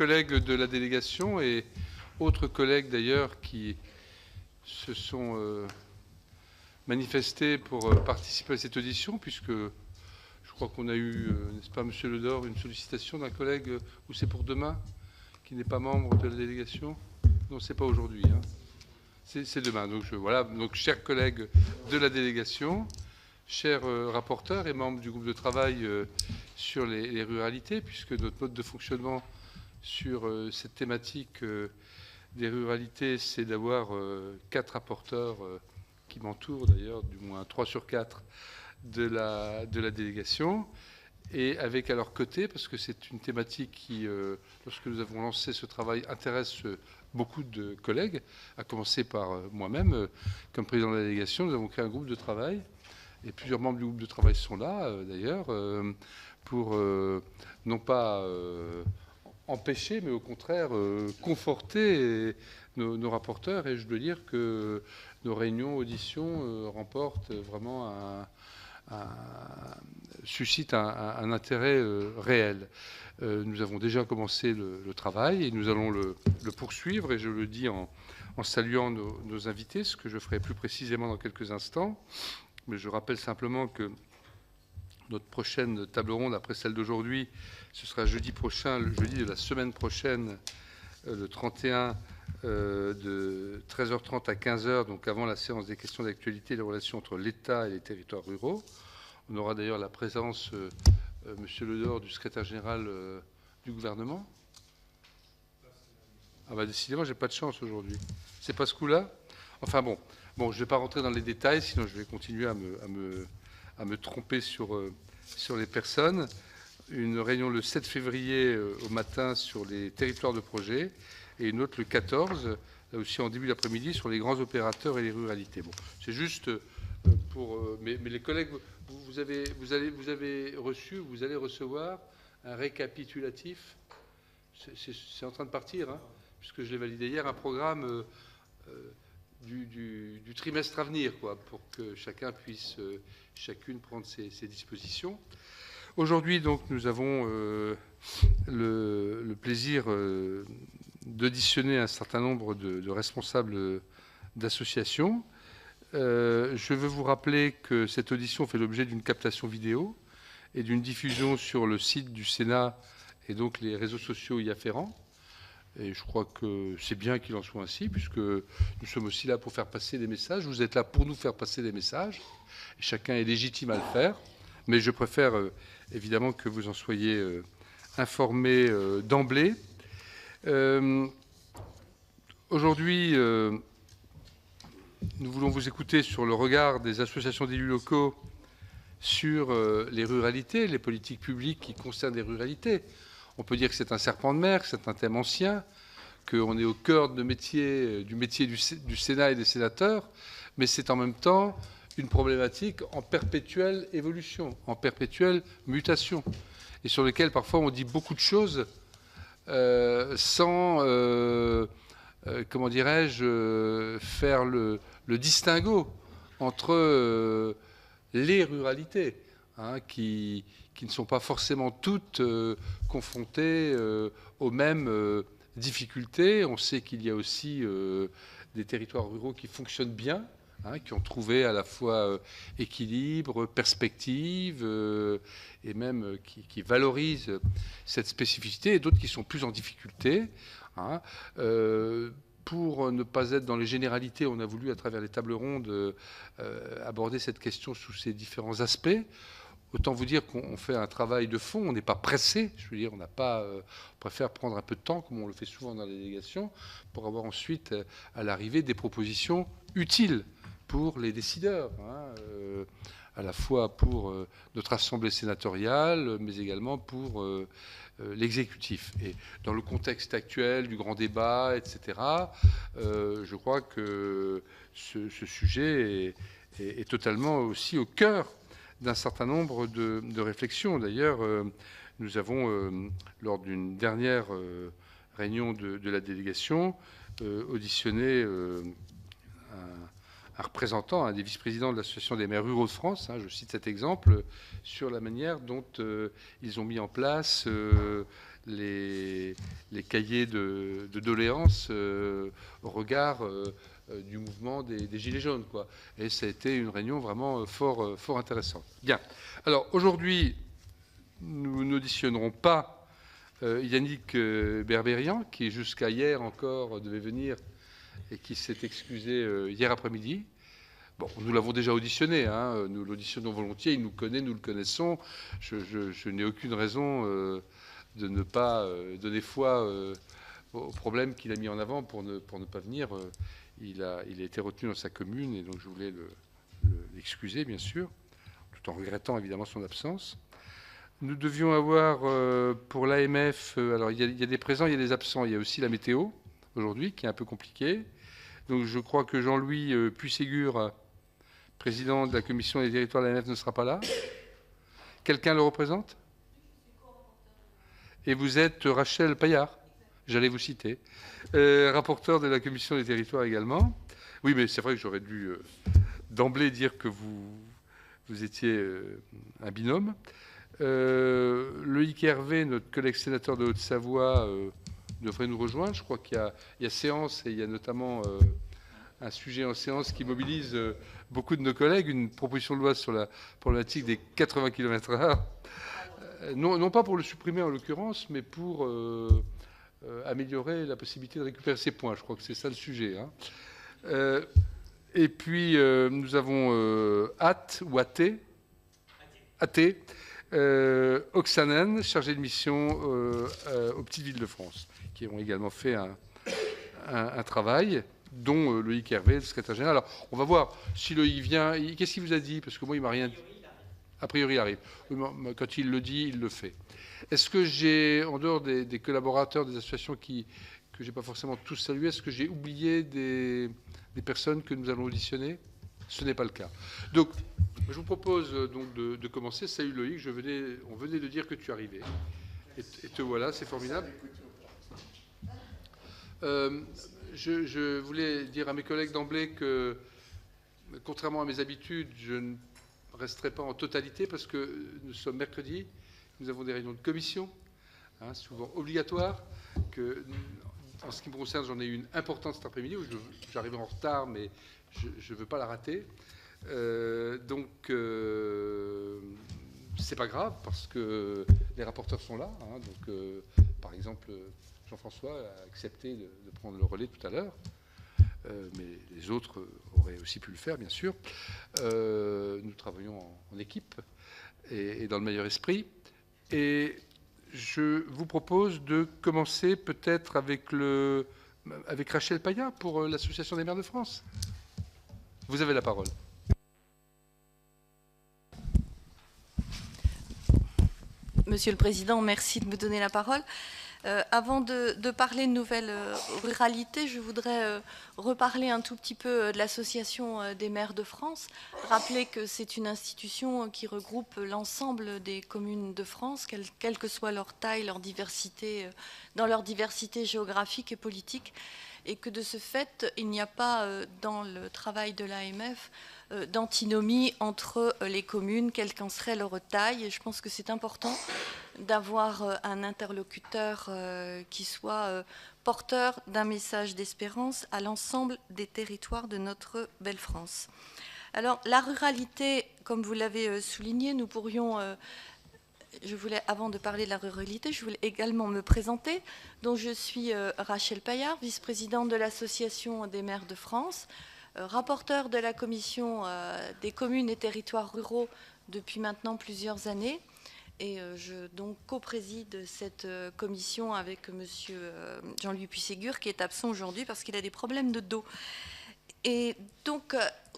collègues de la délégation et autres collègues d'ailleurs qui se sont manifestés pour participer à cette audition, puisque je crois qu'on a eu, n'est-ce pas, Monsieur Ledor, une sollicitation d'un collègue, ou c'est pour demain, qui n'est pas membre de la délégation? Non, c'est pas aujourd'hui, hein. C'est demain. Donc voilà. Donc, chers collègues de la délégation, chers rapporteurs et membres du groupe de travail sur les ruralités, puisque notre mode de fonctionnement sur cette thématique des ruralités, c'est d'avoir 4 rapporteurs qui m'entourent d'ailleurs, du moins 3 sur 4 de la délégation, et avec à leur côté, parce que c'est une thématique qui, lorsque nous avons lancé ce travail, intéresse beaucoup de collègues, à commencer par moi-même, comme président de la délégation. Nous avons créé un groupe de travail, et plusieurs membres du groupe de travail sont là, d'ailleurs, pour non pas empêcher, mais au contraire conforter nos rapporteurs. Et je dois dire que nos réunions, auditions remportent vraiment suscitent un intérêt réel. Nous avons déjà commencé le travail et nous allons le poursuivre, et je le dis en saluant nos invités, ce que je ferai plus précisément dans quelques instants. Mais je rappelle simplement que notre prochaine table ronde, après celle d'aujourd'hui, ce sera jeudi prochain, le jeudi de la semaine prochaine, le 31, de 13h30 à 15h, donc avant la séance des questions d'actualité et les relations entre l'État et les territoires ruraux. On aura d'ailleurs la présence, Monsieur Ledor, du secrétaire général du gouvernement. Ah bah décidément, j'ai pas de chance aujourd'hui. C'est pas ce coup-là. Enfin bon, je ne vais pas rentrer dans les détails, sinon je vais continuer à me tromper sur les personnes. Une réunion le 7 février au matin sur les territoires de projet, et une autre le 14, là aussi en début d'après-midi, sur les grands opérateurs et les ruralités. Bon, c'est juste pour... mais les collègues, vous allez recevoir un récapitulatif. C'est en train de partir, hein, puisque je l'ai validé hier, un programme du trimestre à venir, quoi, pour que chacun puisse, chacune prendre ses dispositions. Aujourd'hui, donc, nous avons le plaisir d'auditionner un certain nombre de responsables d'associations. Je veux vous rappeler que cette audition fait l'objet d'une captation vidéo et d'une diffusion sur le site du Sénat et donc les réseaux sociaux y afférents. Et je crois que c'est bien qu'il en soit ainsi, puisque nous sommes aussi là pour faire passer des messages. Vous êtes là pour nous faire passer des messages. Et chacun est légitime à le faire. Mais je préfère évidemment que vous en soyez informés d'emblée. Aujourd'hui, nous voulons vous écouter sur le regard des associations d'élus locaux sur les ruralités, les politiques publiques qui concernent les ruralités. On peut dire que c'est un serpent de mer, que c'est un thème ancien, qu'on est au cœur du métier du Sénat et des sénateurs, mais c'est en même temps une problématique en perpétuelle évolution, en perpétuelle mutation, et sur lequel parfois on dit beaucoup de choses sans, comment dirais-je, faire le distinguo entre les ruralités, hein, qui ne sont pas forcément toutes confrontées aux mêmes difficultés. On sait qu'il y a aussi des territoires ruraux qui fonctionnent bien, hein, qui ont trouvé à la fois équilibre, perspective, et même qui valorisent cette spécificité, et d'autres qui sont plus en difficulté, hein. Pour ne pas être dans les généralités, on a voulu, à travers les tables rondes, aborder cette question sous ses différents aspects. Autant vous dire qu'on fait un travail de fond, on n'est pas pressé, je veux dire, on préfère prendre un peu de temps, comme on le fait souvent dans la délégation, pour avoir ensuite, à l'arrivée, des propositions utiles pour les décideurs, hein, à la fois pour notre assemblée sénatoriale, mais également pour l'exécutif. Et dans le contexte actuel du grand débat, etc., je crois que ce sujet est totalement aussi au cœur d'un certain nombre de réflexions. D'ailleurs, nous avons, lors d'une dernière réunion de la délégation, auditionné un représentant, un des vice-présidents de l'Association des maires ruraux de France, hein, je cite cet exemple, sur la manière dont ils ont mis en place les les cahiers de doléances au regard du mouvement des Gilets jaunes, quoi. Et ça a été une réunion vraiment fort intéressante. Bien. Alors, aujourd'hui, nous n'auditionnerons pas Yannick Berberian, qui jusqu'à hier encore devait venir et qui s'est excusé hier après-midi. Bon, nous l'avons déjà auditionné, hein, nous l'auditionnons volontiers, il nous connaît, nous le connaissons. Je n'ai aucune raison de ne pas donner foi au problème qu'il a mis en avant pour ne pas venir. Il a été retenu dans sa commune et donc je voulais l'excuser, bien sûr, tout en regrettant évidemment son absence. Nous devions avoir pour l'AMF, alors il y a des présents, il y a des absents, il y a aussi la météo aujourd'hui qui est un peu compliquée. Donc je crois que Jean-Louis Puisségur, président de la commission des territoires de l'AMF, ne sera pas là. Quelqu'un le représente? Et vous êtes Rachel Paillard, j'allais vous citer, rapporteur de la commission des territoires également. Oui, mais c'est vrai que j'aurais dû d'emblée dire que vous étiez un binôme. Loïc Hervé, notre collègue sénateur de Haute-Savoie, devrait nous rejoindre. Je crois qu'il y a séance et il y a notamment un sujet en séance qui mobilise beaucoup de nos collègues, une proposition de loi sur la problématique des 80 km/h. Non pas pour le supprimer en l'occurrence, mais pour améliorer la possibilité de récupérer ses points. Je crois que c'est ça le sujet. Hein. Et puis nous avons AT, Oxanen, chargé de mission aux petites villes de France, qui ont également fait un travail, dont Loïc Hervé, le secrétaire général. Alors, on va voir si Loïc vient. Qu'est-ce qu'il vous a dit? Parce que moi, il m'a rien dit. A priori, il arrive. Quand il le dit, il le fait. Est-ce que j'ai, en dehors des collaborateurs des associations que je n'ai pas forcément tous salués, est-ce que j'ai oublié des personnes que nous allons auditionner? Ce n'est pas le cas. Donc, je vous propose donc de commencer. Salut Loïc, on venait de dire que tu arrivais. Et te voilà, c'est formidable. Je voulais dire à mes collègues d'emblée que, contrairement à mes habitudes, je ne resterai pas en totalité parce que nous sommes mercredi, nous avons des réunions de commission, hein, souvent obligatoires. En ce qui me concerne, j'en ai eu une importante cet après-midi où j'arrive en retard, mais je ne veux pas la rater. Donc, c'est pas grave parce que les rapporteurs sont là. Hein, donc, par exemple, Jean-François a accepté de prendre le relais tout à l'heure, mais les autres auraient aussi pu le faire, bien sûr. Nous travaillons en équipe et dans le meilleur esprit. Et je vous propose de commencer peut-être avec Rachel Paillard pour l'Association des maires de France. Vous avez la parole. Monsieur le Président, merci de me donner la parole. Avant de parler de nouvelles ruralités, je voudrais reparler un tout petit peu de l'Association des maires de France. Rappeler que c'est une institution qui regroupe l'ensemble des communes de France, quelle que soit leur taille, leur diversité, dans leur diversité géographique et politique, et que de ce fait, il n'y a pas dans le travail de l'AMF d'antinomie entre les communes, quelle qu'en serait leur taille. Et je pense que c'est important d'avoir un interlocuteur qui soit porteur d'un message d'espérance à l'ensemble des territoires de notre belle France. Alors, la ruralité, comme vous l'avez souligné, nous pourrions... je voulais, avant de parler de la ruralité, je voulais également me présenter. Donc, je suis Rachel Paillard, vice-présidente de l'Association des maires de France, rapporteure de la commission des communes et territoires ruraux depuis maintenant plusieurs années. Et je donc co-préside cette commission avec monsieur Jean-Louis Puisségur, qui est absent aujourd'hui parce qu'il a des problèmes de dos. Et donc,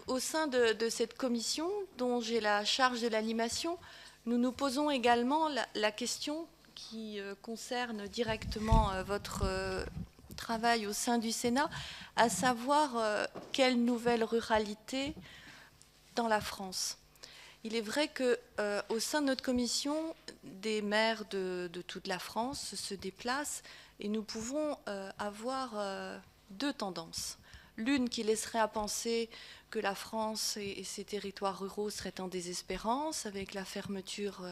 au sein de cette commission, dont j'ai la charge de l'animation, nous nous posons également la question qui concerne directement votre travail au sein du Sénat, à savoir quelle nouvelle ruralité dans la France. Il est vrai qu'au sein de notre commission, des maires de toute la France se déplacent et nous pouvons avoir deux tendances. L'une qui laisserait à penser que la France et ses territoires ruraux seraient en désespérance avec la fermeture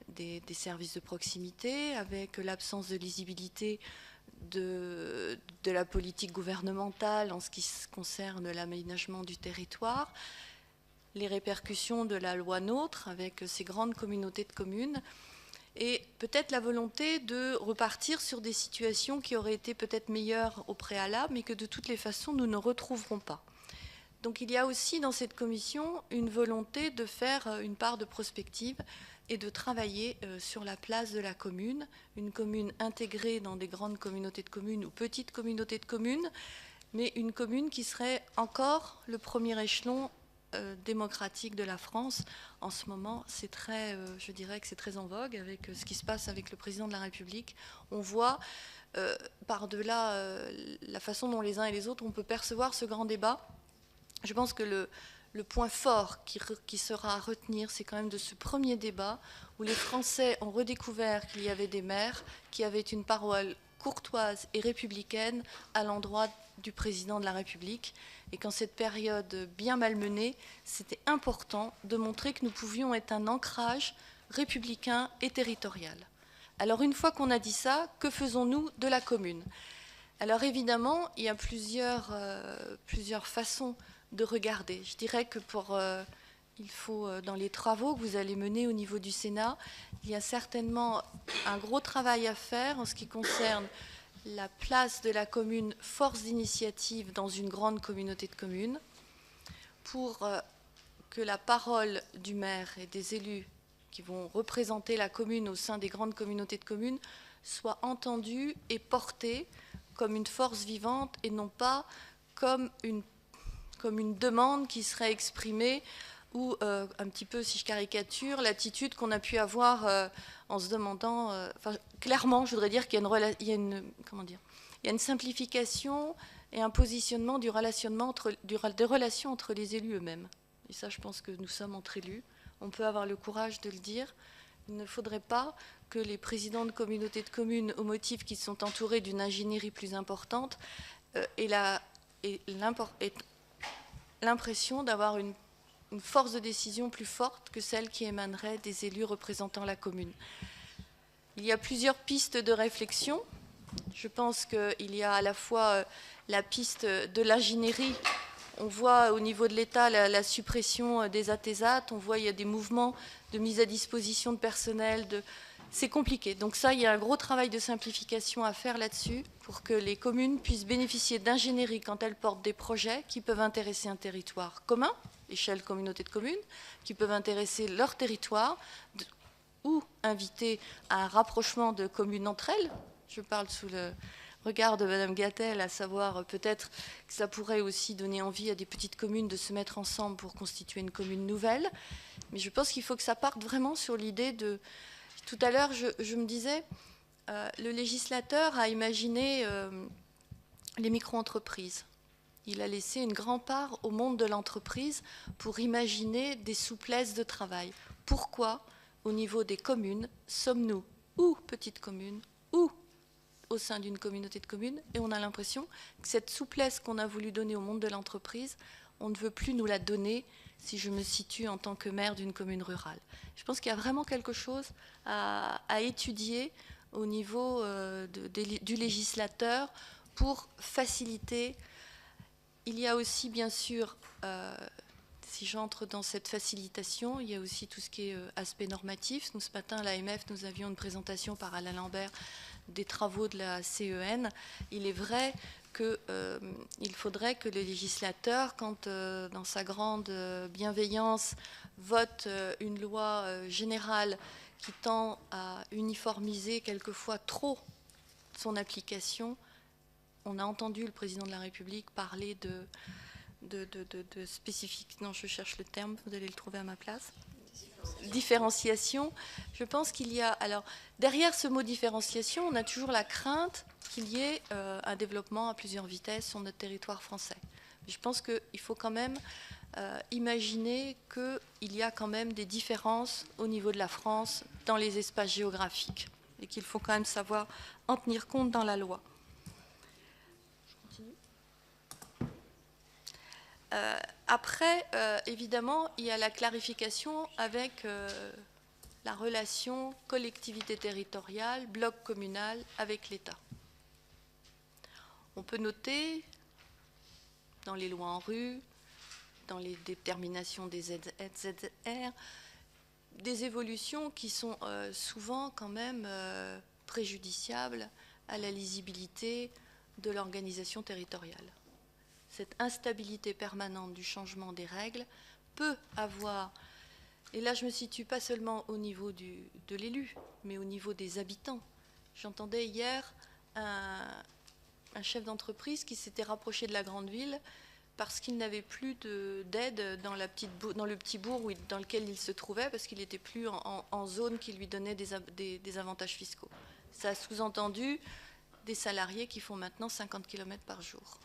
des services de proximité, avec l'absence de lisibilité de la politique gouvernementale en ce qui concerne l'aménagement du territoire, les répercussions de la loi NOTRe avec ces grandes communautés de communes, et peut-être la volonté de repartir sur des situations qui auraient été peut-être meilleures au préalable, mais que de toutes les façons, nous ne retrouverons pas. Donc il y a aussi dans cette commission une volonté de faire une part de prospective et de travailler sur la place de la commune, une commune intégrée dans des grandes communautés de communes ou petites communautés de communes, mais une commune qui serait encore le premier échelon démocratique de la France. En ce moment, c'est très, je dirais que c'est très en vogue avec ce qui se passe avec le président de la République. On voit par-delà la façon dont les uns et les autres on peut percevoir ce grand débat. Je pense que le point fort qui sera à retenir, c'est quand même de ce premier débat où les Français ont redécouvert qu'il y avait des maires qui avaient une parole courtoise et républicaine à l'endroit du président de la République, et qu'en cette période bien malmenée, c'était important de montrer que nous pouvions être un ancrage républicain et territorial. Alors une fois qu'on a dit ça, que faisons-nous de la commune? Alors évidemment, il y a plusieurs façons de regarder. Je dirais que il faut, dans les travaux que vous allez mener au niveau du Sénat, il y a certainement un gros travail à faire en ce qui concerne la place de la commune force d'initiative dans une grande communauté de communes, pour que la parole du maire et des élus qui vont représenter la commune au sein des grandes communautés de communes soit entendue et portée comme une force vivante et non pas comme une demande qui serait exprimée ou un petit peu, si je caricature, l'attitude qu'on a pu avoir en se demandant... clairement, je voudrais dire qu'il y a une simplification et un positionnement des relations entre les élus eux-mêmes. Et ça, je pense que nous sommes entre élus. On peut avoir le courage de le dire. Il ne faudrait pas que les présidents de communautés de communes, au motif qu'ils sont entourés d'une ingénierie plus importante, aient l'impression d'avoir une force de décision plus forte que celle qui émanerait des élus représentant la commune. Il y a plusieurs pistes de réflexion. Je pense qu'il y a à la fois la piste de l'ingénierie. On voit au niveau de l'État la suppression des ATESAT, on voit il y a des mouvements de mise à disposition de personnel. C'est compliqué. Donc ça, il y a un gros travail de simplification à faire là-dessus pour que les communes puissent bénéficier d'ingénierie quand elles portent des projets qui peuvent intéresser un territoire commun, échelle communauté de communes, qui peuvent intéresser leur territoire ou inviter à un rapprochement de communes entre elles. Je parle sous le regard de Madame Gatel, à savoir peut-être que ça pourrait aussi donner envie à des petites communes de se mettre ensemble pour constituer une commune nouvelle. Mais je pense qu'il faut que ça parte vraiment sur l'idée de... Tout à l'heure, je me disais, le législateur a imaginé les micro-entreprises. Il a laissé une grande part au monde de l'entreprise pour imaginer des souplesses de travail. Pourquoi, au niveau des communes, sommes-nous ou petites communes ou au sein d'une communauté de communes, et on a l'impression que cette souplesse qu'on a voulu donner au monde de l'entreprise, on ne veut plus nous la donner si je me situe en tant que maire d'une commune rurale. Je pense qu'il y a vraiment quelque chose à étudier au niveau du législateur pour faciliter. Il y a aussi, bien sûr, si j'entre dans cette facilitation, il y a aussi tout ce qui est aspect normatif. Nous, ce matin, à l'AMF, nous avions une présentation par Alain Lambert des travaux de la CEN. Il est vrai qu'il faudrait que le législateur, quand dans sa grande bienveillance, vote une loi générale qui tend à uniformiser quelquefois trop son application. On a entendu le président de la République parler de spécifique... Non, je cherche le terme, vous allez le trouver à ma place. Différenciation. Je pense qu'il y a... Alors, derrière ce mot différenciation, on a toujours la crainte qu'il y ait un développement à plusieurs vitesses sur notre territoire français. Je pense qu'il faut quand même imaginer qu'il y a quand même des différences au niveau de la France dans les espaces géographiques et qu'il faut quand même savoir en tenir compte dans la loi. Après, évidemment, il y a la clarification avec la relation collectivité territoriale, bloc communal avec l'État. On peut noter dans les lois en rue, dans les déterminations des ZZR, des évolutions qui sont souvent quand même préjudiciables à la lisibilité de l'organisation territoriale. Cette instabilité permanente du changement des règles peut avoir, et là je ne me situe pas seulement au niveau de l'élu, mais au niveau des habitants. J'entendais hier un chef d'entreprise qui s'était rapproché de la grande ville parce qu'il n'avait plus d'aide dans le petit bourg dans lequel il se trouvait, parce qu'il n'était plus en zone qui lui donnait des avantages fiscaux. Ça a sous-entendu des salariés qui font maintenant 50 km par jour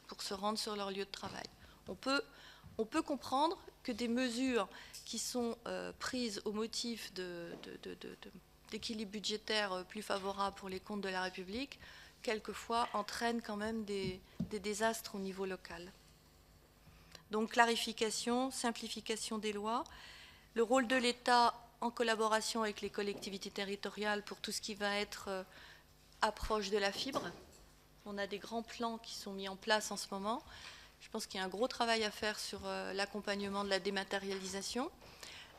pour se rendre sur leur lieu de travail. On peut comprendre que des mesures qui sont prises au motif d'équilibre budgétaire plus favorable pour les comptes de la République, quelquefois entraînent quand même des désastres au niveau local. Donc clarification, simplification des lois, le rôle de l'État en collaboration avec les collectivités territoriales pour tout ce qui va être approche de la fibre. On a des grands plans qui sont mis en place en ce moment. Je pense qu'il y a un gros travail à faire sur l'accompagnement de la dématérialisation.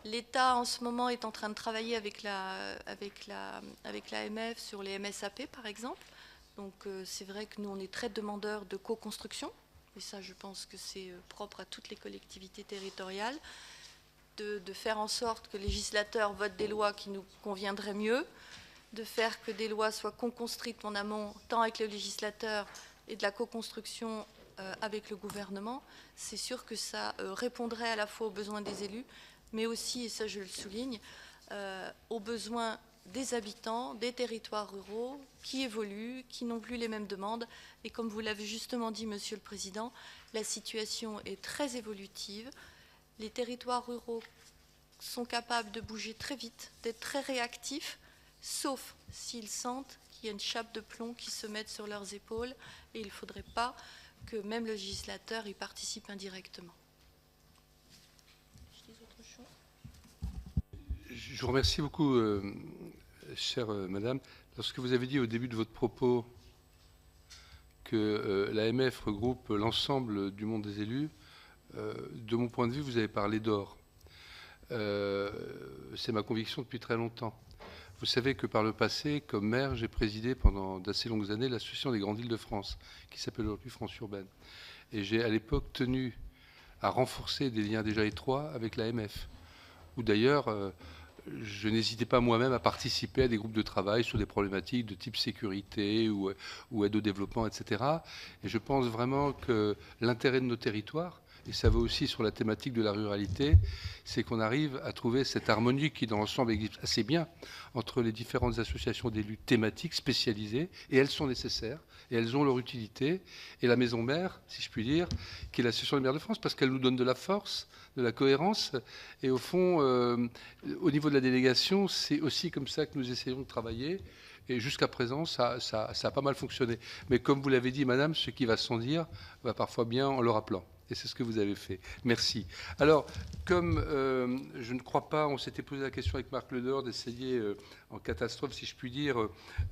L'État, en ce moment, est en train de travailler avec l'AMF sur les MSAP, par exemple. Donc, c'est vrai que nous, on est très demandeurs de co-construction. Et ça, je pense que c'est propre à toutes les collectivités territoriales, de faire en sorte que le législateur vote des lois qui nous conviendraient mieux, de faire que des lois soient co-construites en amont, tant avec le législateur et de la co-construction avec le gouvernement. C'est sûr que ça répondrait à la fois aux besoins des élus, mais aussi, et ça je le souligne, aux besoins des habitants, des territoires ruraux qui évoluent, qui n'ont plus les mêmes demandes. Et comme vous l'avez justement dit, Monsieur le Président, la situation est très évolutive. Les territoires ruraux sont capables de bouger très vite, d'être très réactifs, sauf s'ils sentent qu'il y a une chape de plomb qui se mette sur leurs épaules, et il ne faudrait pas que même le législateur y participe indirectement. Je vous remercie beaucoup, chère madame. Lorsque vous avez dit au début de votre propos que l'AMF regroupe l'ensemble du monde des élus, de mon point de vue, vous avez parlé d'or. C'est ma conviction depuis très longtemps. Vous savez que par le passé, comme maire, j'ai présidé pendant d'assez longues années l'association des grandes villes de France, qui s'appelle aujourd'hui France Urbaine. Et j'ai à l'époque tenu à renforcer des liens déjà étroits avec l'AMF, où d'ailleurs je n'hésitais pas moi-même à participer à des groupes de travail sur des problématiques de type sécurité ou aide au développement, etc. Et je pense vraiment que l'intérêt de nos territoires, et ça va aussi sur la thématique de la ruralité, c'est qu'on arrive à trouver cette harmonie qui, dans l'ensemble, existe assez bien entre les différentes associations d'élus thématiques spécialisées, et elles sont nécessaires, et elles ont leur utilité, et la maison mère, si je puis dire, qui est l'association des maires de France, parce qu'elle nous donne de la force, de la cohérence, et au fond, au niveau de la délégation, c'est aussi comme ça que nous essayons de travailler, et jusqu'à présent, ça a pas mal fonctionné. Mais comme vous l'avez dit, madame, ce qui va sans dire va parfois bien en le rappelant. Et c'est ce que vous avez fait. Merci. Alors, comme je ne crois pas, on s'était posé la question avec Marc Ledor d'essayer, en catastrophe, si je puis dire,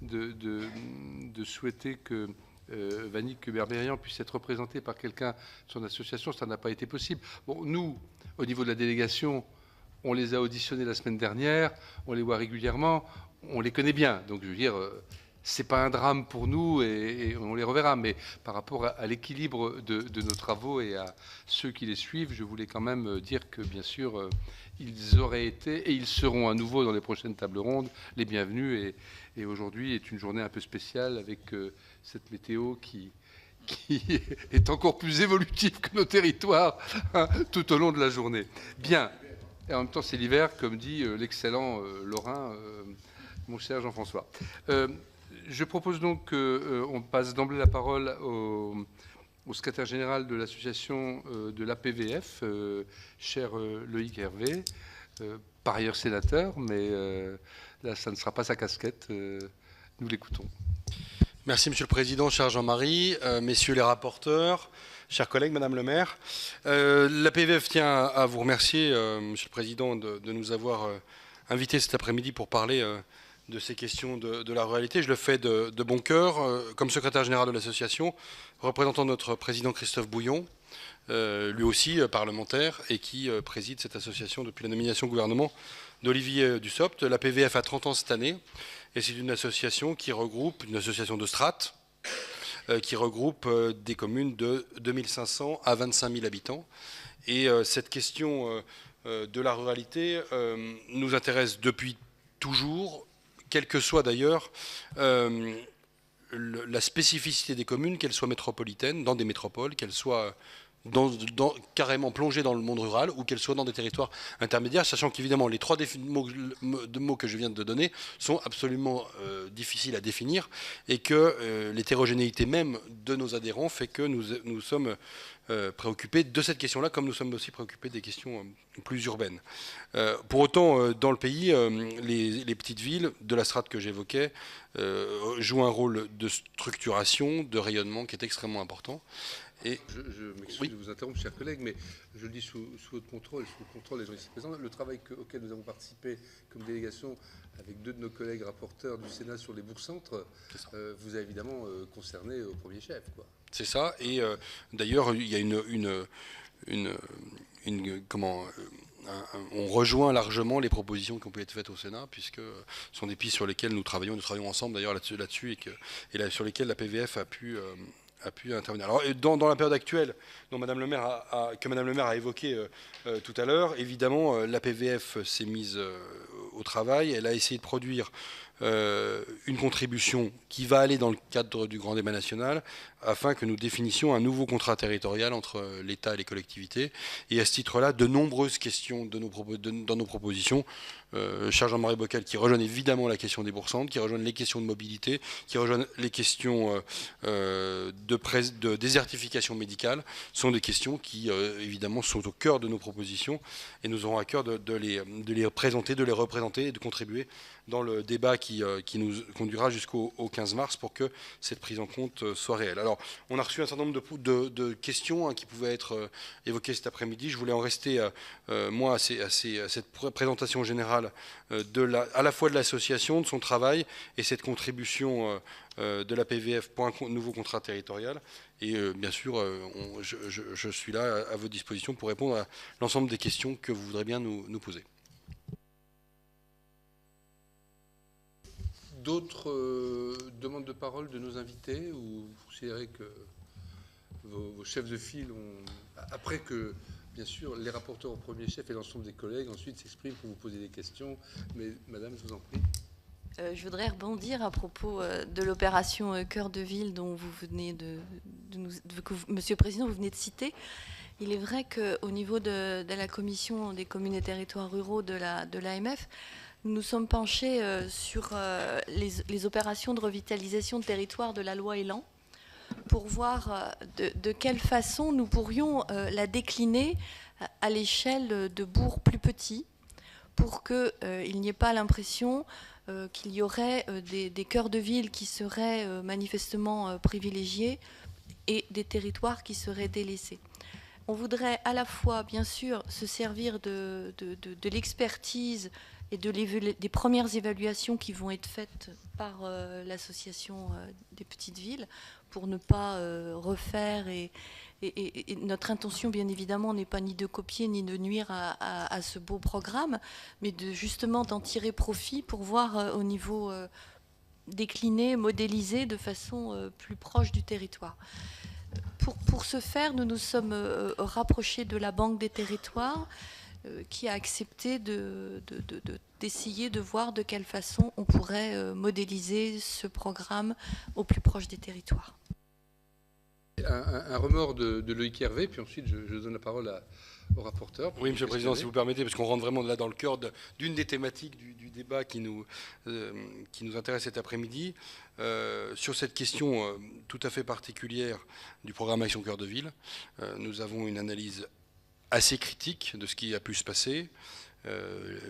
de souhaiter que Vannick Berberian puisse être représenté par quelqu'un de son association. Ça n'a pas été possible. Bon, nous, au niveau de la délégation, on les a auditionnés la semaine dernière, on les voit régulièrement, on les connaît bien. Donc, je veux dire... c'est pas un drame pour nous et on les reverra, mais par rapport à l'équilibre de nos travaux et à ceux qui les suivent, je voulais quand même dire que, bien sûr, ils auraient été et ils seront à nouveau dans les prochaines tables rondes les bienvenus. Et aujourd'hui est une journée un peu spéciale avec cette météo qui est encore plus évolutive que nos territoires hein, tout au long de la journée. Bien, et en même temps c'est l'hiver, comme dit l'excellent Lorrain, mon cher Jean-François. Je propose donc qu'on passe d'emblée la parole au secrétaire général de l'association de l'APVF, cher Loïc Hervé, par ailleurs sénateur, mais là, ça ne sera pas sa casquette. Nous l'écoutons. Merci, Monsieur le Président, cher Jean-Marie, messieurs les rapporteurs, chers collègues, Madame le maire. L'APVF tient à vous remercier, Monsieur le Président, de nous avoir invités cet après-midi pour parler de ces questions de la ruralité. Je le fais de bon cœur, comme secrétaire général de l'association, représentant notre président Christophe Bouillon, lui aussi parlementaire, et qui préside cette association depuis la nomination au gouvernement d'Olivier Dussopt. La PVF a 30 ans cette année, et c'est une association qui regroupe, une association de strates, qui regroupe des communes de 2500 à 25 000 habitants. Et cette question de la ruralité nous intéresse depuis toujours, quelle que soit d'ailleurs la spécificité des communes, qu'elles soient métropolitaines, dans des métropoles, qu'elles soient carrément plongées dans le monde rural, ou qu'elles soient dans des territoires intermédiaires, sachant qu'évidemment les trois mots que je viens de donner sont absolument difficiles à définir, et que l'hétérogénéité même de nos adhérents fait que nous sommes préoccupés de cette question-là, comme nous sommes aussi préoccupés des questions plus urbaines. Pour autant, dans le pays, les petites villes de la strate que j'évoquais jouent un rôle de structuration, de rayonnement qui est extrêmement important. Et je m'excuse de vous interrompre, chers collègues, mais je le dis sous votre contrôle et sous le contrôle des gens ici présents. Le travail auquel nous avons participé comme délégation avec deux de nos collègues rapporteurs du Sénat sur les bourgs-centres vous a évidemment concerné au premier chef, quoi. C'est ça. Et d'ailleurs, il y a on rejoint largement les propositions qui ont pu être faites au Sénat, puisque ce sont des pistes sur lesquelles nous travaillons ensemble d'ailleurs là-dessus, et sur lesquelles la PVF a pu intervenir. Alors, dans la période actuelle, que Madame le maire a évoqué tout à l'heure, évidemment, la PVF s'est mise au travail. Elle a essayé de produire une contribution qui va aller dans le cadre du grand débat national, afin que nous définissions un nouveau contrat territorial entre l'État et les collectivités. Et à ce titre-là, de nombreuses questions dans nos propositions, cher Jean-Marie Bockel, qui rejoignent évidemment la question des bourgs-centres, qui rejoignent les questions de mobilité, qui rejoignent les questions de désertification médicale, sont des questions qui, évidemment, sont au cœur de nos propositions, et nous aurons à cœur de les présenter, de les représenter et de contribuer dans le débat qui nous conduira jusqu'au 15 mars pour que cette prise en compte soit réelle. Alors, on a reçu un certain nombre de questions qui pouvaient être évoquées cet après-midi. Je voulais en rester, moi, à cette présentation générale à la fois de l'association, de son travail, et cette contribution de la PVF pour un nouveau contrat territorial. Et bien sûr, je suis là à votre disposition pour répondre à l'ensemble des questions que vous voudrez bien nous poser. D'autres demandes de parole de nos invités, ou vous considérez que vos chefs de file ont, après que, bien sûr, les rapporteurs au premier chef et l'ensemble des collègues ensuite s'expriment pour vous poser des questions. Mais Madame, je vous en prie. Je voudrais rebondir à propos de l'opération Cœur de Ville dont vous venez Monsieur le Président, vous venez de citer. Il est vrai qu'au niveau de la Commission des communes et territoires ruraux de l'AMF, nous nous sommes penchés sur les opérations de revitalisation de territoire de la loi Élan pour voir de quelle façon nous pourrions la décliner à l'échelle de bourgs plus petits pour qu'il n'y ait pas l'impression qu'il y aurait des cœurs de ville qui seraient manifestement privilégiés et des territoires qui seraient délaissés. On voudrait à la fois, bien sûr, se servir de l'expertise et des premières évaluations qui vont être faites par l'association des petites villes pour ne pas refaire. Et notre intention, bien évidemment, n'est pas ni de copier ni de nuire à ce beau programme, mais justement d'en tirer profit pour voir au niveau décliné, modélisé de façon plus proche du territoire. Pour ce faire, nous nous sommes rapprochés de la Banque des territoires qui a accepté d'essayer de voir de quelle façon on pourrait modéliser ce programme au plus proche des territoires. Un remords de Loïc Hervé, puis ensuite je donne la parole au rapporteur. Oui, Monsieur le Président, si vous permettez, parce qu'on rentre vraiment là dans le cœur d'une des thématiques du débat qui nous intéresse cet après-midi. Sur cette question tout à fait particulière du programme Action Cœur de Ville, nous avons une analyse assez critique de ce qui a pu se passer.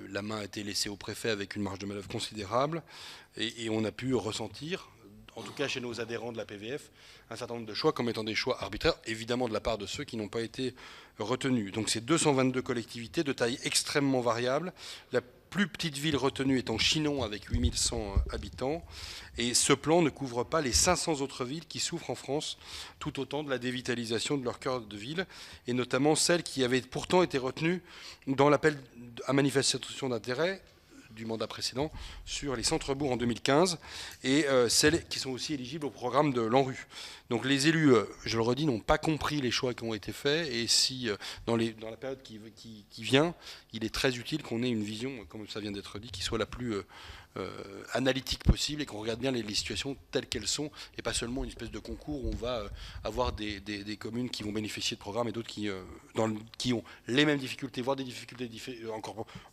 La main a été laissée au préfet avec une marge de manœuvre considérable, et on a pu ressentir, en tout cas chez nos adhérents de la PVF, un certain nombre de choix comme étant des choix arbitraires, évidemment de la part de ceux qui n'ont pas été retenus. Donc c'est 222 collectivités de taille extrêmement variable. plus petite ville retenue étant Chinon avec 8100 habitants. Et ce plan ne couvre pas les 500 autres villes qui souffrent en France tout autant de la dévitalisation de leur cœur de ville, et notamment celles qui avaient pourtant été retenues dans l'appel à manifestation d'intérêt du mandat précédent sur les centres-bourgs en 2015, et celles qui sont aussi éligibles au programme de l'ANRU. Donc les élus, je le redis, n'ont pas compris les choix qui ont été faits, et si dans la période qui vient, il est très utile qu'on ait une vision, comme ça vient d'être dit, qui soit la plus analytique possible, et qu'on regarde bien les situations telles qu'elles sont, et pas seulement une espèce de concours où on va avoir des communes qui vont bénéficier de programmes et d'autres qui ont les mêmes difficultés, voire des difficultés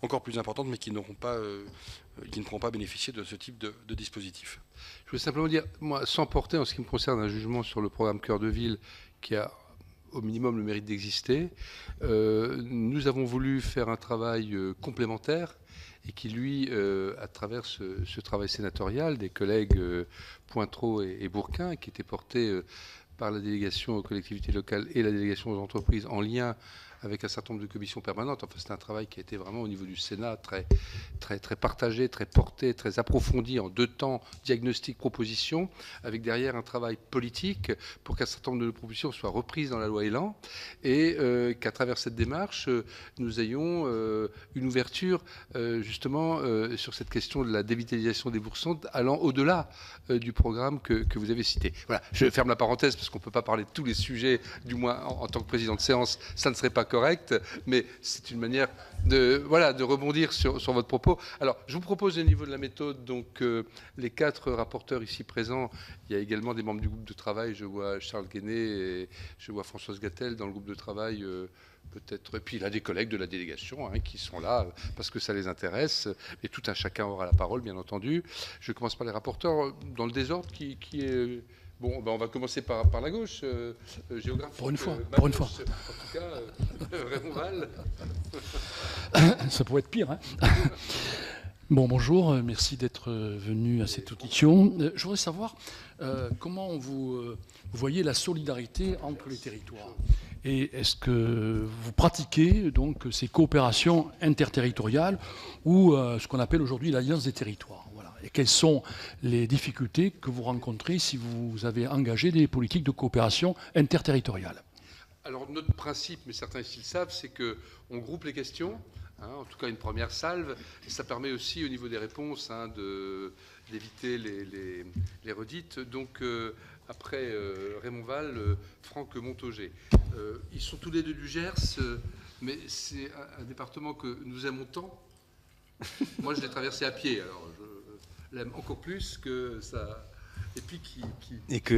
encore plus importantes, mais qui ne pourront pas bénéficier de ce type de dispositif. Je veux simplement dire, moi, sans porter en ce qui me concerne un jugement sur le programme Cœur de Ville, qui a au minimum le mérite d'exister, nous avons voulu faire un travail complémentaire, et qui, lui, à travers ce travail sénatorial, des collègues Pointreau et Bourquin, qui était porté par la délégation aux collectivités locales et la délégation aux entreprises en lien avec un certain nombre de commissions permanentes. Enfin, c'est un travail qui a été vraiment au niveau du Sénat très partagé, très porté, très approfondi en 2 temps, diagnostic, proposition, avec derrière un travail politique pour qu'un certain nombre de propositions soient reprises dans la loi Elan, et qu'à travers cette démarche, nous ayons une ouverture justement sur cette question de la dévitalisation des bourgs allant au-delà du programme que vous avez cité. Voilà, je ferme la parenthèse parce qu'on ne peut pas parler de tous les sujets, du moins en tant que président de séance, ça ne serait pas correct, mais c'est une manière de rebondir sur votre propos. Alors, je vous propose au niveau de la méthode, donc les 4 rapporteurs ici présents, il y a également des membres du groupe de travail, je vois Charles Guéné et je vois Françoise Gattel dans le groupe de travail, peut-être, et puis il y a des collègues de la délégation qui sont là parce que ça les intéresse, et tout un chacun aura la parole, bien entendu. Je commence par les rapporteurs, dans le désordre qui est... Bon, on va commencer par la gauche, géographique. Pour une fois. En tout cas, Raymond Vall. Ça pourrait être pire. Hein. Bon, bonjour, merci d'être venu à cette audition. Je voudrais savoir comment vous voyez la solidarité entre les territoires. Et est-ce que vous pratiquez donc ces coopérations interterritoriales ou ce qu'on appelle aujourd'hui l'Alliance des territoires? Voilà. Et quelles sont les difficultés que vous rencontrez si vous avez engagé des politiques de coopération interterritoriale? Alors notre principe, mais certains ici le savent, c'est qu'on groupe les questions, en tout cas une première salve, et ça permet aussi au niveau des réponses d'éviter les redites. Donc après Raymond Vall, Franck Montaugé. Ils sont tous les deux du Gers, mais c'est un département que nous aimons tant. Moi je l'ai traversé à pied, alors je l'aime encore plus que ça... Et puis qui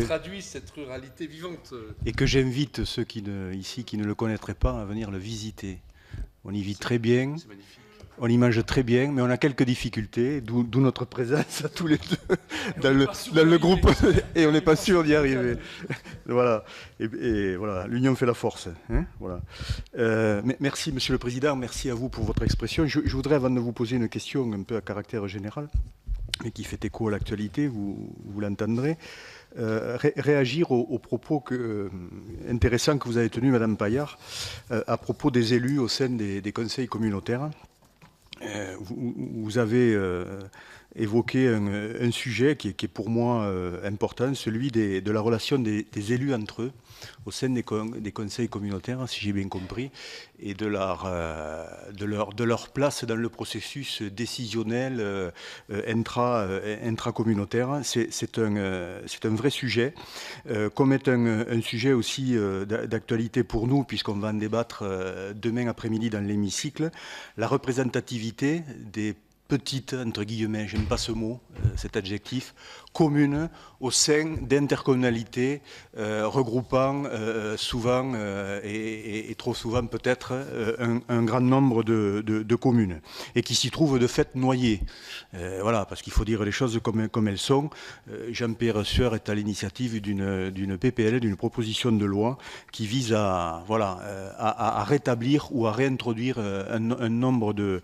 traduit cette ruralité vivante. Et que j'invite ceux ici qui ne le connaîtraient pas à venir le visiter. On y vit très bien, on y mange très bien, mais on a quelques difficultés, d'où notre présence à tous les deux dans le groupe, et on n'est pas sûr d'y arriver. Voilà. Et voilà, l'union fait la force. Hein, voilà. Merci Monsieur le Président, merci à vous pour votre expression. Je voudrais, avant de vous poser une question un peu à caractère général, mais qui fait écho à l'actualité, vous l'entendrez, réagir aux propos intéressants que vous avez tenus, Madame Paillard, à propos des élus au sein des conseils communautaires. Vous avez évoqué un sujet qui est pour moi important, celui de la relation des élus entre eux au sein des conseils communautaires, si j'ai bien compris, et de leur place dans le processus décisionnel intracommunautaire. C'est un vrai sujet, comme est un sujet aussi d'actualité pour nous, puisqu'on va en débattre demain après-midi dans l'hémicycle, la représentativité des petites, entre guillemets, j'aime pas ce mot, cet adjectif, communes au sein d'intercommunalités regroupant souvent et trop souvent peut-être un grand nombre de communes et qui s'y trouvent de fait noyées. Voilà, parce qu'il faut dire les choses comme elles sont. Jean-Pierre Sueur est à l'initiative d'une PPL, d'une proposition de loi qui vise à rétablir ou à réintroduire un nombre de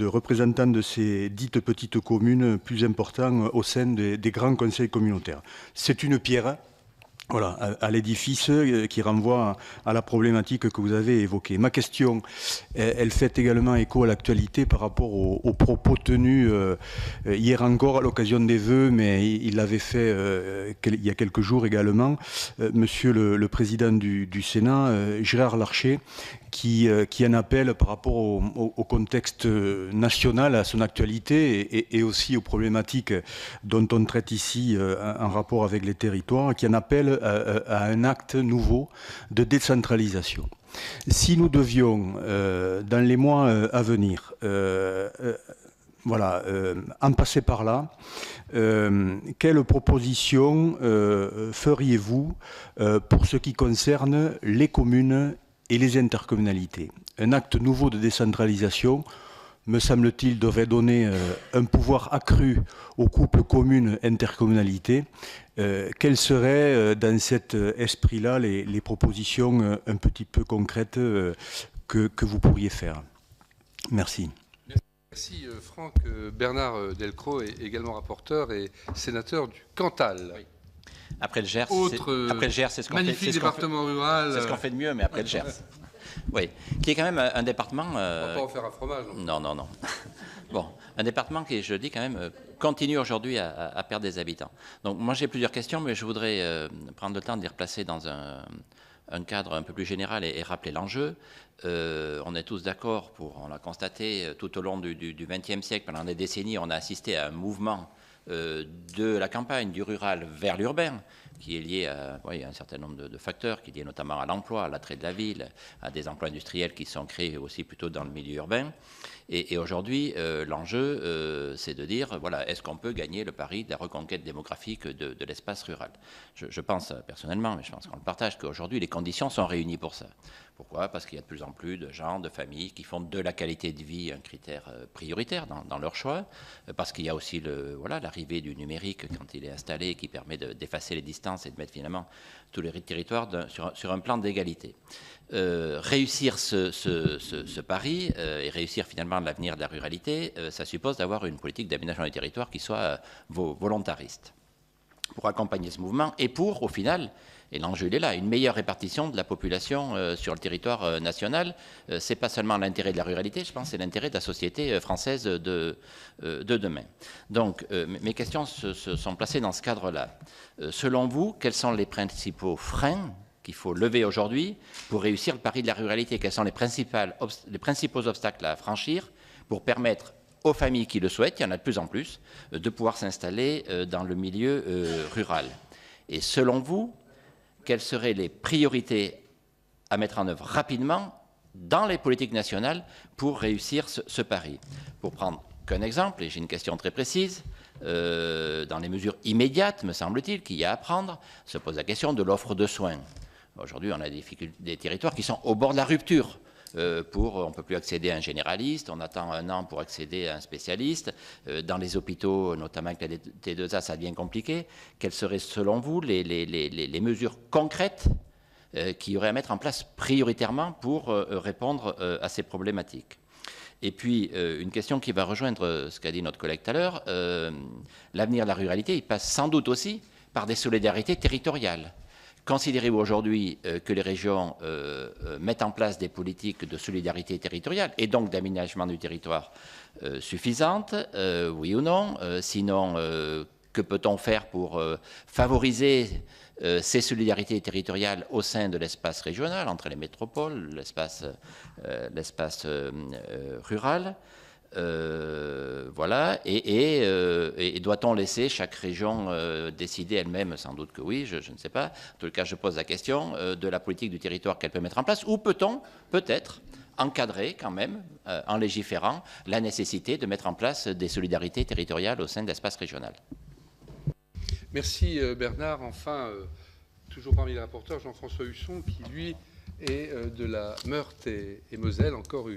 représentants de ces dites petites communes plus importants au sein des grands conseils communautaires. C'est une pierre voilà, à l'édifice qui renvoie à la problématique que vous avez évoquée. Ma question, elle fait également écho à l'actualité par rapport aux propos tenus hier encore à l'occasion des vœux, mais il l'avait fait il y a quelques jours également, Monsieur le Président du Sénat, Gérard Larcher, qui en appelle par rapport au contexte national, à son actualité et aussi aux problématiques dont on traite ici en rapport avec les territoires, qui en appelle à un acte nouveau de décentralisation. Si nous devions, dans les mois à venir, en passer par là, quelles propositions feriez-vous pour ce qui concerne les communes et les intercommunalités? Un acte nouveau de décentralisation, me semble-t-il, devrait donner un pouvoir accru aux couples communes-intercommunalités. Quelles seraient, dans cet esprit-là, les propositions un petit peu concrètes que vous pourriez faire? Merci. Merci Franck. Bernard Delcros est également rapporteur et sénateur du Cantal. Oui. Après le Gers, c'est ce qu'on fait. Magnifique département rural. C'est ce qu'on fait de mieux, mais après le Gers. Oui, qui est quand même un département... On ne va pas en faire un fromage. Non. Bon, un département qui, je le dis quand même, continue aujourd'hui à perdre des habitants. Donc moi j'ai plusieurs questions, mais je voudrais prendre le temps de les replacer dans un cadre un peu plus général et rappeler l'enjeu. On est tous d'accord, on l'a constaté tout au long du XXe siècle, pendant des décennies, on a assisté à un mouvement de la campagne, du rural vers l'urbain, qui est lié à un certain nombre de facteurs, qui est lié notamment à l'emploi, à l'attrait de la ville, à des emplois industriels qui sont créés aussi plutôt dans le milieu urbain. Et aujourd'hui, l'enjeu, c'est de dire, voilà, est-ce qu'on peut gagner le pari de la reconquête démographique de l'espace rural? Je pense personnellement, mais je pense qu'on le partage, qu'aujourd'hui, les conditions sont réunies pour ça. Pourquoi? Parce qu'il y a de plus en plus de gens, de familles qui font de la qualité de vie un critère prioritaire dans leur choix, parce qu'il y a aussi l'arrivée du numérique quand il est installé, qui permet d'effacer les distances et de mettre finalement tous les territoires sur un plan d'égalité. Réussir ce pari et réussir finalement l'avenir de la ruralité, ça suppose d'avoir une politique d'aménagement du territoire qui soit volontariste pour accompagner ce mouvement et pour, au final, et l'enjeu il est là, une meilleure répartition de la population sur le territoire national. C'est pas seulement l'intérêt de la ruralité, je pense que c'est l'intérêt de la société française de demain. Donc mes questions se sont placées dans ce cadre-là. Selon vous, quels sont les principaux freins qu'il faut lever aujourd'hui pour réussir le pari de la ruralité? Quels sont les principaux obstacles à franchir pour permettre aux familles qui le souhaitent, il y en a de plus en plus, de pouvoir s'installer dans le milieu rural? Et selon vous, quelles seraient les priorités à mettre en œuvre rapidement dans les politiques nationales pour réussir ce pari? Pour prendre qu'un exemple, et j'ai une question très précise, dans les mesures immédiates, me semble-t-il, qu'il y a à prendre, se pose la question de l'offre de soins. Aujourd'hui, on a des territoires qui sont au bord de la rupture. On ne peut plus accéder à un généraliste, on attend 1 an pour accéder à un spécialiste. Dans les hôpitaux, notamment avec la T2A, ça devient compliqué. Quelles seraient, selon vous, les mesures concrètes qu'il y aurait à mettre en place prioritairement pour répondre à ces problématiques? Et puis, une question qui va rejoindre ce qu'a dit notre collègue tout à l'heure, l'avenir de la ruralité, il passe sans doute aussi par des solidarités territoriales. Considérez-vous aujourd'hui que les régions mettent en place des politiques de solidarité territoriale et donc d'aménagement du territoire suffisantes, oui ou non? Sinon, que peut-on faire pour favoriser ces solidarités territoriales au sein de l'espace régional, entre les métropoles, l'espace rural? Voilà, et doit-on laisser chaque région décider elle-même? Sans doute que oui, je ne sais pas. En tout cas, je pose la question de la politique du territoire qu'elle peut mettre en place, ou peut-on peut-être encadrer quand même, en légiférant, la nécessité de mettre en place des solidarités territoriales au sein de l'espace régional? Merci Bernard. Enfin, toujours parmi les rapporteurs, Jean-François Husson, qui lui est de la Meurthe et Moselle, encore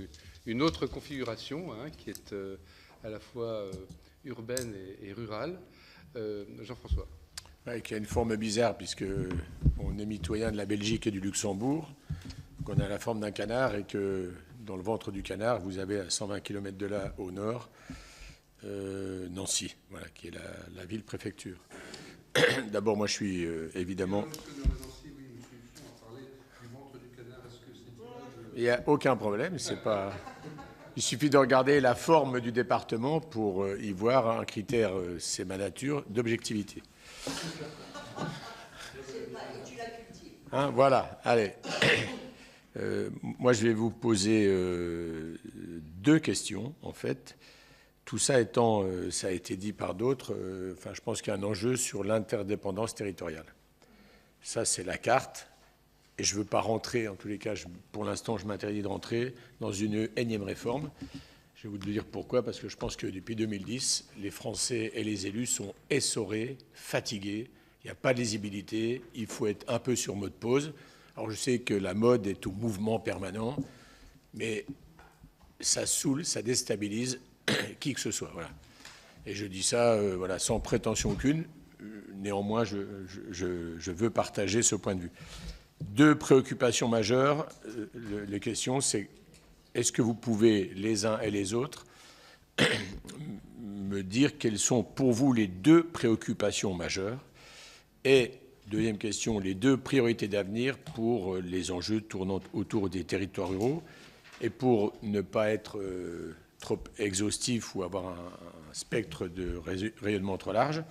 une autre configuration qui est à la fois urbaine et rurale. Jean-François. Ouais, qui a une forme bizarre, puisqu'on est mitoyen de la Belgique et du Luxembourg, qu'on a la forme d'un canard et que dans le ventre du canard, vous avez à 120 km de là, au nord, Nancy, voilà, qui est la ville-préfecture. D'abord, moi, je suis évidemment... Il n'y a aucun problème, c'est pas... Il suffit de regarder la forme du département pour y voir un critère, c'est ma nature, d'objectivité. Hein, voilà, allez. Moi, je vais vous poser 2 questions, en fait. Tout ça étant, ça a été dit par d'autres, enfin, je pense qu'il y a un enjeu sur l'interdépendance territoriale. Ça, c'est la carte. Et je ne veux pas rentrer, en tous les cas, pour l'instant, je m'interdis de rentrer dans une énième réforme. Je vais vous dire pourquoi, parce que je pense que depuis 2010, les Français et les élus sont essorés, fatigués, il n'y a pas de lisibilité, il faut être un peu sur mode pause. Alors je sais que la mode est au mouvement permanent, mais ça saoule, ça déstabilise qui que ce soit. Voilà. Et je dis ça voilà, sans prétention aucune, néanmoins je veux partager ce point de vue. 2 préoccupations majeures. Les questions, c'est est-ce que vous pouvez, les uns et les autres, me dire quelles sont pour vous les 2 préoccupations majeures? Et, deuxième question, les 2 priorités d'avenir pour les enjeux tournant autour des territoires ruraux. Et pour ne pas être trop exhaustif ou avoir un spectre de rayonnement trop large,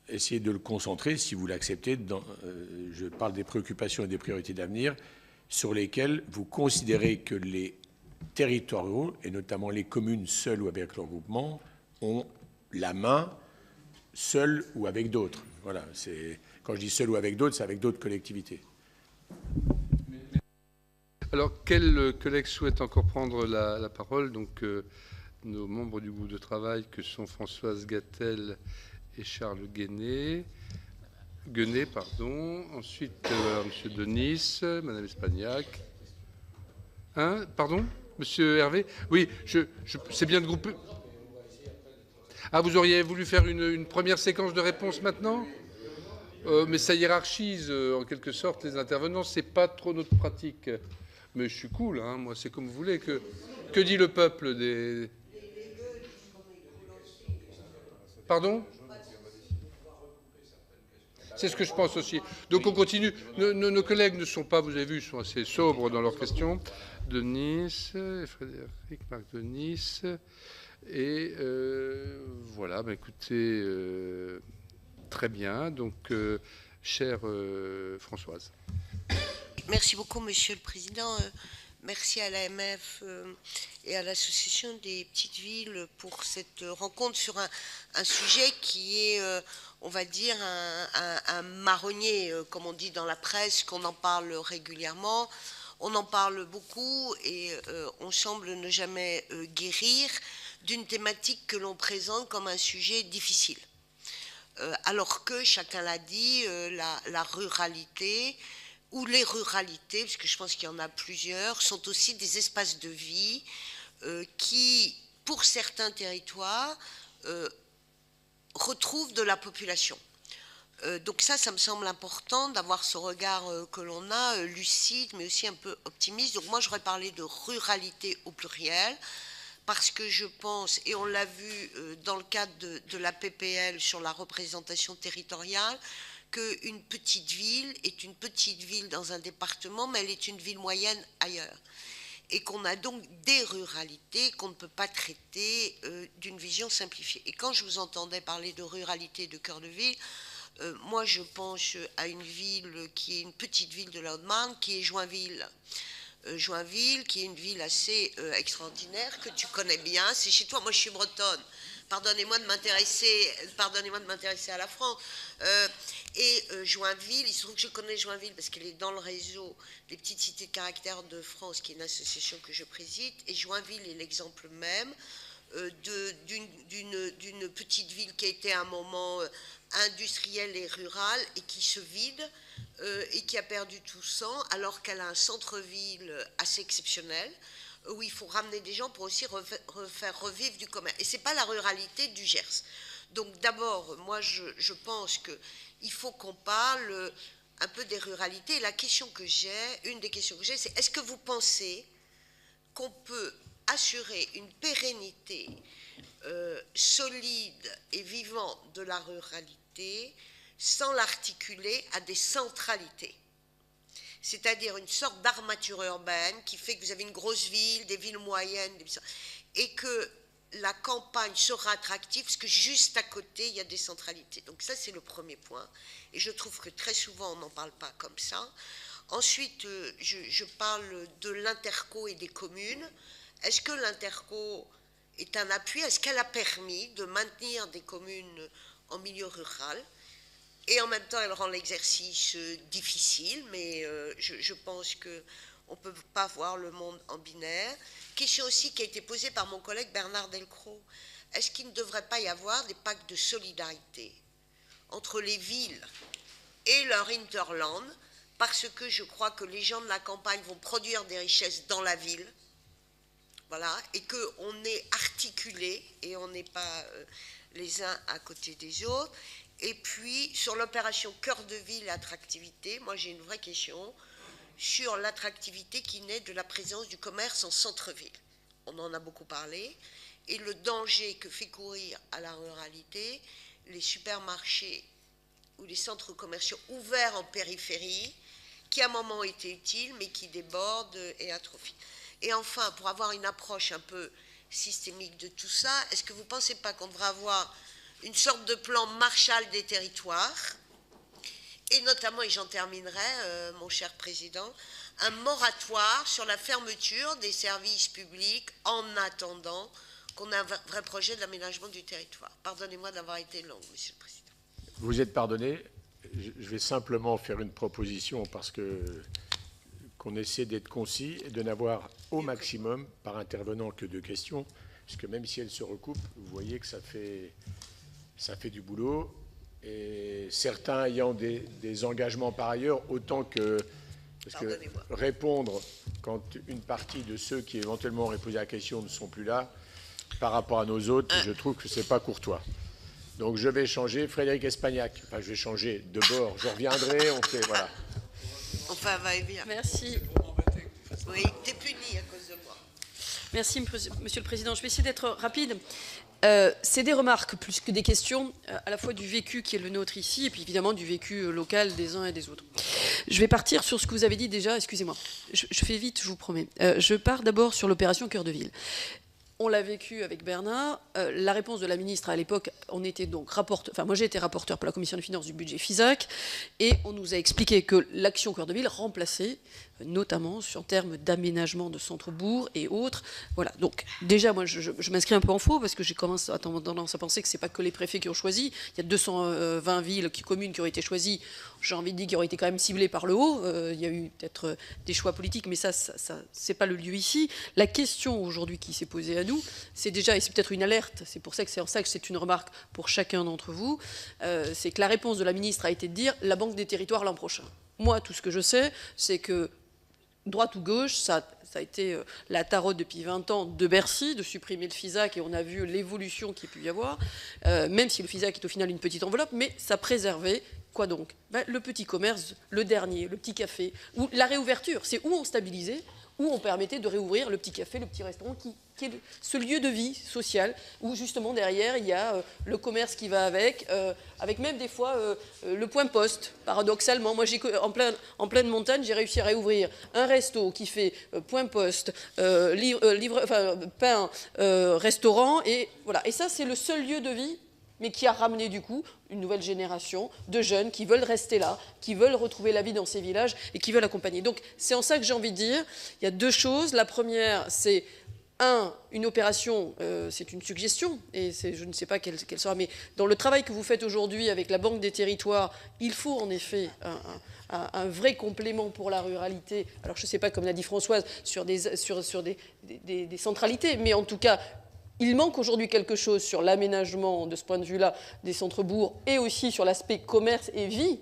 essayez de le concentrer, si vous l'acceptez, je parle des préoccupations et des priorités d'avenir, sur lesquelles vous considérez que les territoires ruraux, et notamment les communes seules ou avec leur groupement, ont la main, seules ou avec d'autres. Voilà, quand je dis seules ou avec d'autres, c'est avec d'autres collectivités. Alors, quel collègue souhaite encore prendre la parole? Donc, nos membres du groupe de travail, que sont Françoise Gatel et Charles Guenet, pardon. Ensuite, M. Denis, Mme Espagnac. Hein, pardon, M. Hervé. Oui, c'est bien de grouper. Ah, vous auriez voulu faire une première séquence de réponses maintenant? Mais ça hiérarchise en quelque sorte les intervenants. C'est pas trop notre pratique. Mais je suis cool, hein, moi, c'est comme vous voulez. Que dit le peuple des... Pardon? C'est ce que je pense aussi. Donc on continue. Nos collègues ne sont pas, vous avez vu, sont assez sobres dans leurs questions. Denis, Frédéric, Marc Denis. Et voilà, bah, écoutez, très bien. Donc, chère Françoise. Merci beaucoup, Monsieur le Président. Merci à l'AMF et à l'Association des petites villes pour cette rencontre sur un sujet qui est, on va dire, un marronnier, comme on dit dans la presse, qu'on en parle régulièrement. On en parle beaucoup et on semble ne jamais guérir d'une thématique que l'on présente comme un sujet difficile. Alors que, chacun l'a dit, la ruralité ou les ruralités, parce que je pense qu'il y en a plusieurs, sont aussi des espaces de vie qui, pour certains territoires, retrouvent de la population. Donc ça me semble important d'avoir ce regard que l'on a, lucide, mais aussi un peu optimiste. Donc moi, j'aurais parlé de ruralité au pluriel, parce que je pense, et on l'a vu dans le cadre de la PPL sur la représentation territoriale, qu'une petite ville est une petite ville dans un département, mais elle est une ville moyenne ailleurs. Et qu'on a donc des ruralités qu'on ne peut pas traiter d'une vision simplifiée. Et quand je vous entendais parler de ruralité de cœur de ville, moi je pense à une ville qui est une petite ville de la Haute-Marne, qui est Joinville. Joinville, qui est une ville assez extraordinaire, que tu connais bien, c'est chez toi, moi je suis bretonne. Pardonnez-moi de m'intéresser à la France. Joinville, il se trouve que je connais Joinville parce qu'elle est dans le réseau des petites cités de caractère de France, qui est une association que je préside. Et Joinville est l'exemple même d'une petite ville qui a été à un moment industrielle et rurale et qui se vide et qui a perdu tout sang, alors qu'elle a un centre-ville assez exceptionnel, où il faut ramener des gens pour aussi faire revivre du commerce. Et ce n'est pas la ruralité du Gers. Donc d'abord, moi je pense qu'il faut qu'on parle un peu des ruralités. Et une des questions que j'ai, c'est est-ce que vous pensez qu'on peut assurer une pérennité solide et vivante de la ruralité ruralité sans l'articuler à des centralités. C'est-à-dire une sorte d'armature urbaine qui fait que vous avez une grosse ville, des villes moyennes, et que la campagne sera attractive parce que juste à côté, il y a des centralités. Donc ça, c'est le premier point. Et je trouve que très souvent, on n'en parle pas comme ça. Ensuite, je parle de l'interco et des communes. Est-ce que l'interco est un appui? Est-ce qu'elle a permis de maintenir des communes en milieu rural? Et en même temps, elle rend l'exercice difficile, mais je pense qu'on ne peut pas voir le monde en binaire. Question aussi qui a été posée par mon collègue Bernard Delcros. Est-ce qu'il ne devrait pas y avoir des pactes de solidarité entre les villes et leur hinterland, parce que je crois que les gens de la campagne vont produire des richesses dans la ville, voilà, et qu'on est articulés et on n'est pas les uns à côté des autres. Et puis, sur l'opération cœur de ville et attractivité, moi j'ai une vraie question sur l'attractivité qui naît de la présence du commerce en centre-ville. On en a beaucoup parlé. Et le danger que fait courir à la ruralité les supermarchés ou les centres commerciaux ouverts en périphérie, qui à un moment étaient utiles, mais qui débordent et atrophient. Et enfin, pour avoir une approche un peu systémique de tout ça, est-ce que vous ne pensez pas qu'on devrait avoir une sorte de plan Marshall des territoires, et notamment, et j'en terminerai, mon cher président, un moratoire sur la fermeture des services publics en attendant qu'on ait un vrai projet d'aménagement du territoire. Pardonnez-moi d'avoir été longue, Monsieur le Président. Vous êtes pardonné. Je vais simplement faire une proposition parce qu'on essaie d'être concis et de n'avoir au maximum par intervenant que 2 questions, puisque même si elles se recoupent, vous voyez que ça fait du boulot. Et certains ayant des engagements par ailleurs, autant que... Parce que répondre quand une partie de ceux qui éventuellement auraient posé la question ne sont plus là, par rapport à nos autres, je trouve que ce n'est pas courtois. Donc je vais changer Frédéric Espagnac. Enfin, je vais changer de bord. Je reviendrai, on fait... Voilà. Enfin, va bien. Merci. Oui, t'es puni à cause de moi. Merci, Monsieur le Président. Je vais essayer d'être rapide. C'est des remarques plus que des questions, à la fois du vécu qui est le nôtre ici, et puis évidemment du vécu local des uns et des autres. Je vais partir sur ce que vous avez dit déjà, excusez-moi. Je fais vite, je vous promets. Je pars d'abord sur l'opération Cœur de Ville. On l'a vécu avec Bernard. La réponse de la ministre à l'époque, on était donc rapporteur, enfin moi j'ai été rapporteur pour la commission des finances du budget FISAC, et on nous a expliqué que l'action Cœur de Ville remplaçait, notamment en termes d'aménagement de centre-bourg et autres. Voilà. Donc déjà, moi je m'inscris un peu en faux parce que j'ai tendance à penser que c'est pas que les préfets qui ont choisi. Il y a 220 villes, communes qui ont été choisies. J'ai envie de dire qui auraient été quand même ciblées par le haut. Il y a eu peut-être des choix politiques, mais ça c'est pas le lieu ici. La question aujourd'hui qui s'est posée à nous, c'est déjà, et c'est peut-être une alerte, c'est pour ça que c'est en ça que c'est une remarque pour chacun d'entre vous, c'est que la réponse de la ministre a été de dire la Banque des territoires l'an prochain. Moi, tout ce que je sais, c'est que droite ou gauche, ça a été la tarote depuis 20 ans de Bercy, de supprimer le FISAC, et on a vu l'évolution qu'il peut y avoir, même si le FISAC est au final une petite enveloppe, mais ça préservait, quoi donc? Le petit commerce, le dernier, le petit café, ou la réouverture, c'est où on stabilisait, où on permettait de réouvrir le petit café, le petit restaurant, qui est ce lieu de vie social, où justement derrière, il y a le commerce qui va avec même des fois le point poste, paradoxalement. Moi, en pleine montagne, j'ai réussi à réouvrir un resto qui fait point poste, pain, restaurant, et voilà. Et ça, c'est le seul lieu de vie, mais qui a ramené du coup une nouvelle génération de jeunes qui veulent rester là, qui veulent retrouver la vie dans ces villages et qui veulent accompagner. Donc c'est en ça que j'ai envie de dire, il y a 2 choses. La première, c'est une opération, c'est une suggestion, et je ne sais pas quelle sera, mais dans le travail que vous faites aujourd'hui avec la Banque des territoires, il faut en effet un vrai complément pour la ruralité. Alors je ne sais pas, comme l'a dit Françoise, sur des centralités, mais en tout cas, il manque aujourd'hui quelque chose sur l'aménagement, de ce point de vue-là, des centres-bourgs, et aussi sur l'aspect commerce et vie.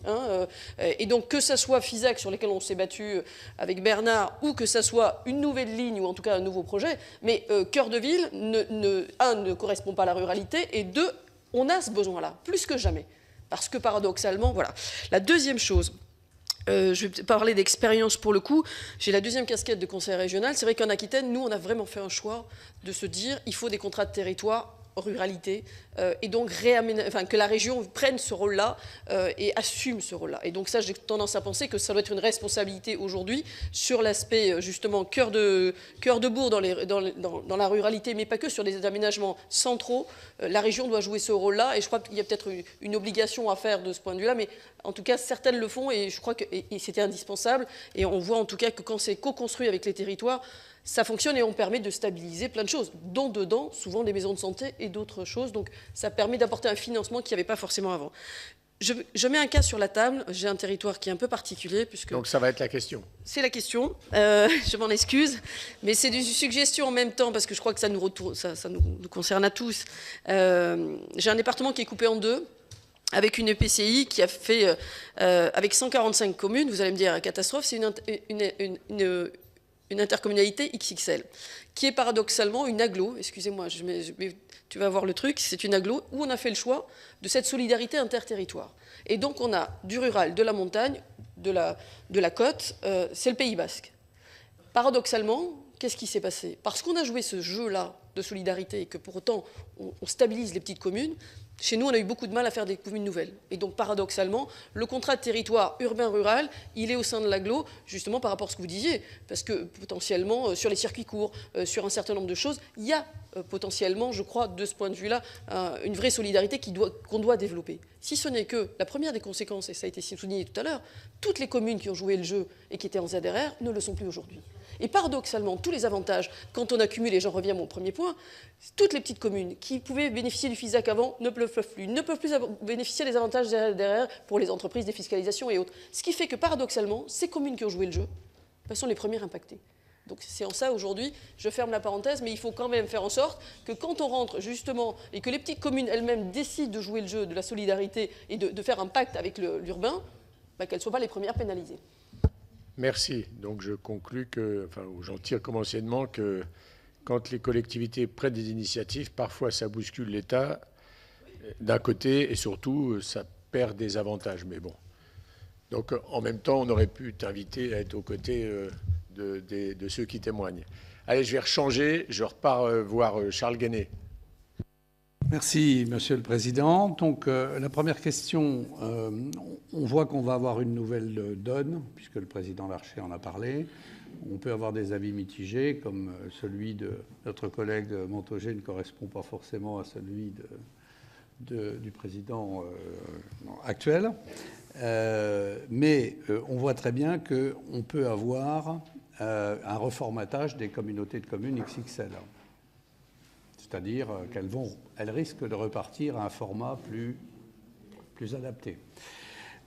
Et donc, que ça soit FISAC, sur lesquels on s'est battu avec Bernard, ou que ça soit une nouvelle ligne, ou en tout cas un nouveau projet, mais Cœur de Ville, ne correspond pas à la ruralité, et 2, on a ce besoin-là, plus que jamais. Parce que paradoxalement, voilà. La deuxième chose, je vais parler d'expérience pour le coup. J'ai la 2e casquette de conseil régional. C'est vrai qu'en Aquitaine, nous, on a vraiment fait un choix de se dire il faut des contrats de territoire ruralité et donc que la région prenne ce rôle-là et assume ce rôle-là. Et donc ça, j'ai tendance à penser que ça doit être une responsabilité aujourd'hui sur l'aspect justement cœur de bourg dans la ruralité, mais pas que, sur les aménagements centraux. La région doit jouer ce rôle-là et je crois qu'il y a peut-être une obligation à faire de ce point de vue-là, mais en tout cas, certaines le font et je crois que c'était indispensable. Et on voit en tout cas que quand c'est co-construit avec les territoires, ça fonctionne et on permet de stabiliser plein de choses, dont dedans, souvent les maisons de santé et d'autres choses. Donc ça permet d'apporter un financement qu'il n'y avait pas forcément avant. Je mets un cas sur la table. J'ai un territoire qui est un peu particulier. Puisque donc ça va être la question. C'est la question. Je m'en excuse. Mais c'est une suggestion en même temps, parce que je crois que ça nous concerne à tous. J'ai un département qui est coupé en deux, avec une EPCI qui a fait, avec 145 communes, vous allez me dire, catastrophe, c'est une intercommunalité XXL, qui est paradoxalement une agglo, excusez-moi, tu vas voir le truc, c'est une agglo où on a fait le choix de cette solidarité interterritoire. Et donc on a du rural, de la montagne, de la côte, c'est le Pays Basque. Paradoxalement, qu'est-ce qui s'est passé? Parce qu'on a joué ce jeu-là de solidarité et que pour autant on stabilise les petites communes, chez nous, on a eu beaucoup de mal à faire des communes nouvelles. Et donc, paradoxalement, le contrat de territoire urbain-rural, il est au sein de l'agglo, justement par rapport à ce que vous disiez. Parce que, potentiellement, sur les circuits courts, sur un certain nombre de choses, il y a potentiellement, je crois, de ce point de vue-là, une vraie solidarité qu'on doit développer. Si ce n'est que la première des conséquences, et ça a été souligné tout à l'heure, toutes les communes qui ont joué le jeu et qui étaient en ZRR ne le sont plus aujourd'hui. Et paradoxalement, tous les avantages, quand on accumule, et j'en reviens à mon premier point, toutes les petites communes qui pouvaient bénéficier du FISAC avant ne peuvent plus bénéficier des avantages derrière pour les entreprises, défiscalisation et autres. Ce qui fait que paradoxalement, ces communes qui ont joué le jeu sont les premières impactées. Donc c'est en ça aujourd'hui, je ferme la parenthèse, mais il faut quand même faire en sorte que quand on rentre justement et que les petites communes elles-mêmes décident de jouer le jeu de la solidarité et de faire un pacte avec l'urbain, qu'elles ne soient pas les premières pénalisées. Merci. Donc je conclus j'en tire comme enseignement que quand les collectivités prennent des initiatives, parfois ça bouscule l'État d'un côté et surtout ça perd des avantages. Mais bon. Donc en même temps, on aurait pu t'inviter à être aux côtés de ceux qui témoignent. Allez, je vais rechanger. Je repars voir Charles Guénet. Merci, Monsieur le Président. Donc, la première question, on voit qu'on va avoir une nouvelle donne, puisque le Président Larcher en a parlé. On peut avoir des avis mitigés, comme celui de notre collègue Montaugé ne correspond pas forcément à celui du Président actuel. Mais on voit très bien qu'on peut avoir un reformatage des communautés de communes XXL. C'est-à-dire qu'elles risquent de repartir à un format plus adapté.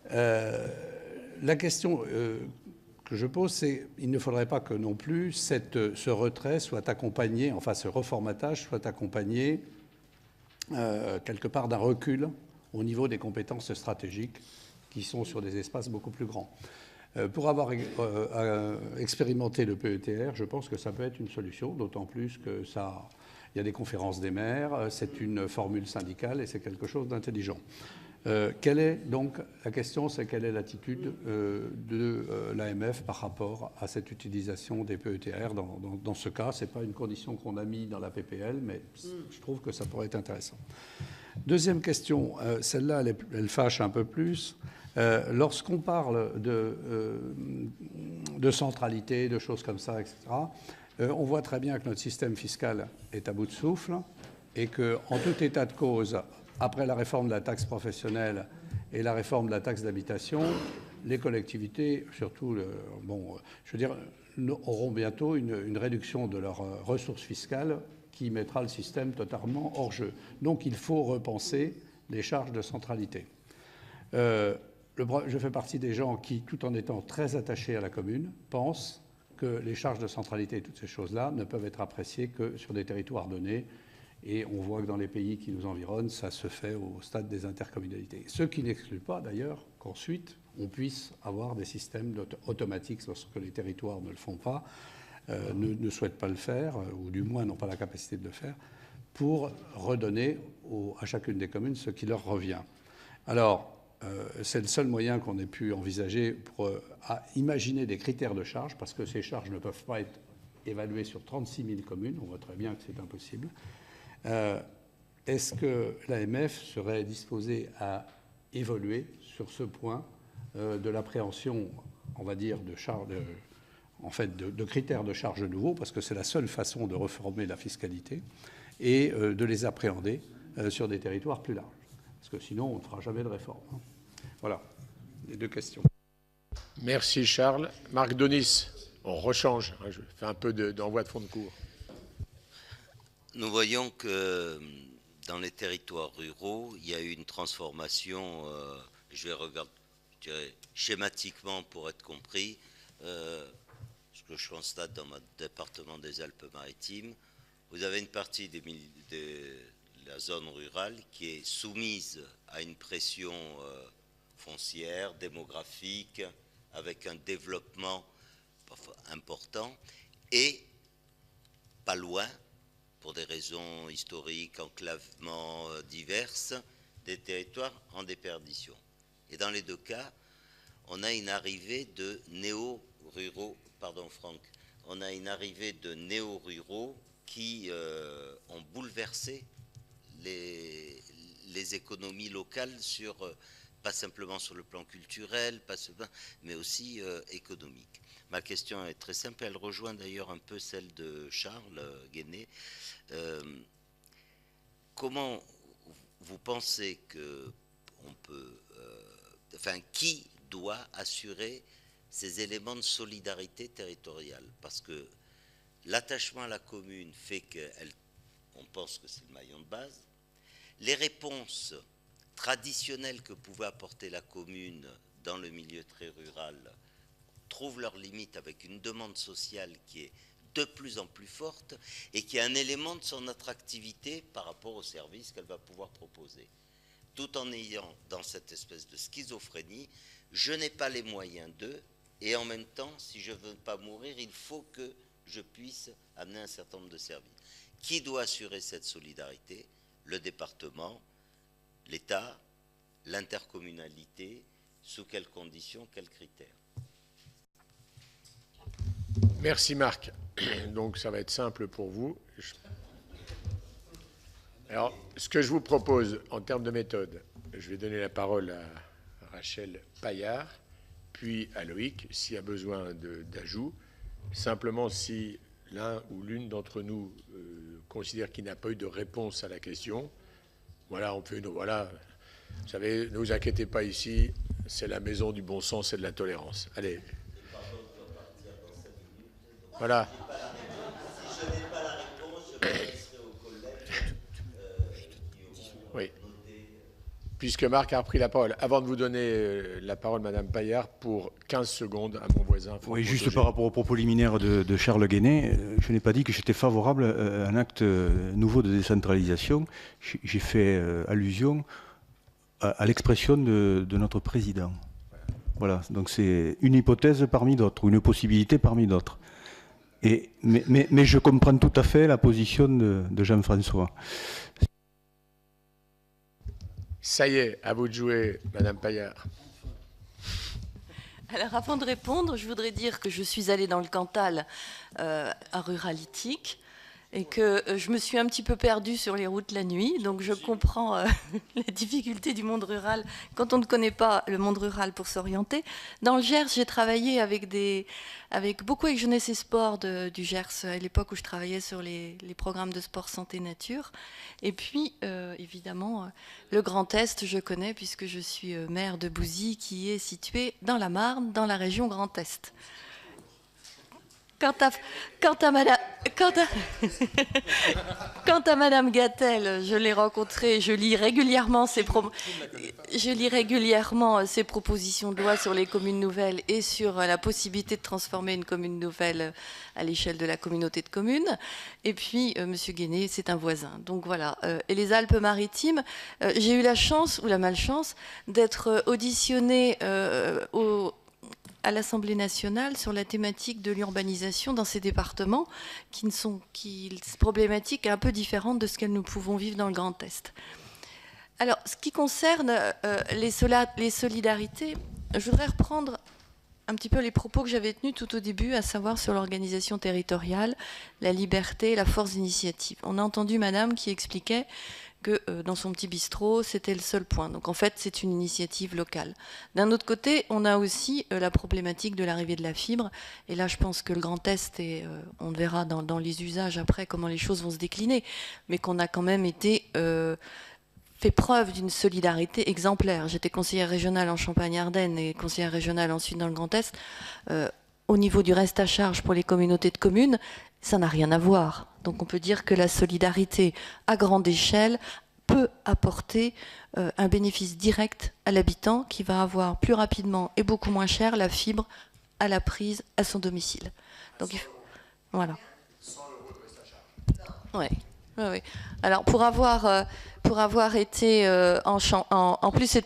La question que je pose, c'est qu'il ne faudrait pas que non plus ce retrait soit accompagné, enfin ce reformatage soit accompagné quelque part d'un recul au niveau des compétences stratégiques qui sont sur des espaces beaucoup plus grands. Pour avoir expérimenté le PETR, je pense que ça peut être une solution, d'autant plus que il y a des conférences des maires, c'est une formule syndicale et c'est quelque chose d'intelligent. Donc, la question, c'est quelle est l'attitude de l'AMF par rapport à cette utilisation des PETR dans ce cas. Ce n'est pas une condition qu'on a mis dans la PPL, mais je trouve que ça pourrait être intéressant. Deuxième question, celle-là, elle fâche un peu plus. Lorsqu'on parle de centralité, de choses comme ça, etc., on voit très bien que notre système fiscal est à bout de souffle et qu'en tout état de cause, après la réforme de la taxe professionnelle et la réforme de la taxe d'habitation, les collectivités, surtout, auront bientôt une réduction de leurs ressources fiscales qui mettra le système totalement hors jeu. Donc il faut repenser les charges de centralité. Je fais partie des gens qui, tout en étant très attachés à la commune, pensent que les charges de centralité et toutes ces choses-là ne peuvent être appréciées que sur des territoires donnés. Et on voit que dans les pays qui nous environnent, ça se fait au stade des intercommunalités. Ce qui n'exclut pas, d'ailleurs, qu'ensuite, on puisse avoir des systèmes automatiques lorsque les territoires ne le font pas, ne souhaitent pas le faire, ou du moins n'ont pas la capacité de le faire, pour redonner à chacune des communes ce qui leur revient. Alors, c'est le seul moyen qu'on ait pu envisager pour imaginer des critères de charge, parce que ces charges ne peuvent pas être évaluées sur 36 000 communes. On voit très bien que c'est impossible. est-ce que l'AMF serait disposée à évoluer sur ce point de l'appréhension, on va dire, de critères de charge nouveaux, parce que c'est la seule façon de reformer la fiscalité, et de les appréhender sur des territoires plus larges. Parce que sinon, on ne fera jamais de réforme. Voilà, les deux questions. Merci Charles. Marc Donis, on rechange. Je fais un peu d'envoi de fond de cours. Nous voyons que dans les territoires ruraux, il y a eu une transformation, je vais regarder schématiquement pour être compris, ce que je constate dans mon département des Alpes-Maritimes. Vous avez une partie de la zone rurale qui est soumise à une pression foncière, démographique, avec un développement important, et pas loin, pour des raisons historiques, enclavements diverses, des territoires en déperdition. Et dans les deux cas, on a une arrivée de néo-ruraux, pardon Franck, on a une arrivée de néo-ruraux qui ont bouleversé les économies locales pas simplement sur le plan culturel, mais aussi économique. Ma question est très simple, elle rejoint d'ailleurs un peu celle de Charles Guéné. Comment vous pensez qu'on peut... qui doit assurer ces éléments de solidarité territoriale? Parce que l'attachement à la commune fait qu'on pense que c'est le maillon de base. Les réponses traditionnelles que pouvait apporter la commune dans le milieu très rural trouvent leurs limites avec une demande sociale qui est de plus en plus forte et qui est un élément de son attractivité par rapport aux services qu'elle va pouvoir proposer. Tout en ayant dans cette espèce de schizophrénie, je n'ai pas les moyens d'eux, et en même temps, si je ne veux pas mourir, il faut que je puisse amener un certain nombre de services. Qui doit assurer cette solidarité? Le département, l'État, l'intercommunalité, sous quelles conditions, quels critères? Merci Marc. Donc ça va être simple pour vous. Alors, ce que je vous propose en termes de méthode, je vais donner la parole à Rachel Paillard, puis à Loïc, s'il y a besoin d'ajout. Simplement, si l'un ou l'une d'entre nous considère qu'il n'a pas eu de réponse à la question, voilà, on fait une... Voilà, vous savez, ne vous inquiétez pas ici, c'est la maison du bon sens et de la tolérance. Allez. Voilà. Si je n'ai pas la réponse, je me laisserai aux collègues oui. Puisque Marc a repris la parole, avant de vous donner la parole, Madame Paillard, pour 15 secondes à mon voisin. Oui, juste par rapport au propos liminaire de Charles Guéné, je n'ai pas dit que j'étais favorable à un acte nouveau de décentralisation. J'ai fait allusion à l'expression de notre président. Voilà, donc c'est une hypothèse parmi d'autres, ou une possibilité parmi d'autres. Mais je comprends tout à fait la position de Jean-François. Ça y est, à vous de jouer, Madame Paillard. Alors avant de répondre, je voudrais dire que je suis allée dans le Cantal à Ruralitique et que je me suis un petit peu perdue sur les routes la nuit, donc je comprends les difficultés du monde rural quand on ne connaît pas le monde rural pour s'orienter. Dans le Gers, j'ai travaillé beaucoup avec Jeunesse et Sport du Gers à l'époque où je travaillais sur les programmes de sport santé nature. Et puis, évidemment, le Grand Est, je connais puisque je suis maire de Bouzy qui est situé dans la Marne, dans la région Grand Est. Quant à Madame Gatel, je l'ai rencontrée, je lis régulièrement ses propositions de loi sur les communes nouvelles et sur la possibilité de transformer une commune nouvelle à l'échelle de la communauté de communes. Et puis, Monsieur Guéné, c'est un voisin. Donc voilà. Et les Alpes-Maritimes, j'ai eu la chance ou la malchance d'être auditionnée à l'Assemblée nationale sur la thématique de l'urbanisation dans ces départements qui problématique un peu différente de ce que nous pouvons vivre dans le Grand Est. Alors, ce qui concerne les solidarités, je voudrais reprendre un petit peu les propos que j'avais tenus tout au début, à savoir sur l'organisation territoriale, la liberté, la force d'initiative. On a entendu Madame qui expliquait que dans son petit bistrot, c'était le seul point. Donc en fait, c'est une initiative locale. D'un autre côté, on a aussi la problématique de l'arrivée de la fibre. Et là, je pense que le Grand Est, et on verra dans les usages après comment les choses vont se décliner, mais qu'on a quand même été fait preuve d'une solidarité exemplaire. J'étais conseillère régionale en Champagne-Ardenne et conseillère régionale ensuite dans le Grand Est. Au niveau du reste à charge pour les communautés de communes, ça n'a rien à voir. Donc on peut dire que la solidarité à grande échelle peut apporter un bénéfice direct à l'habitant qui va avoir plus rapidement et beaucoup moins cher la fibre à la prise à son domicile. Donc voilà. 100 € de reste à charge. Ouais. Oui, oui. Alors pour avoir été en plus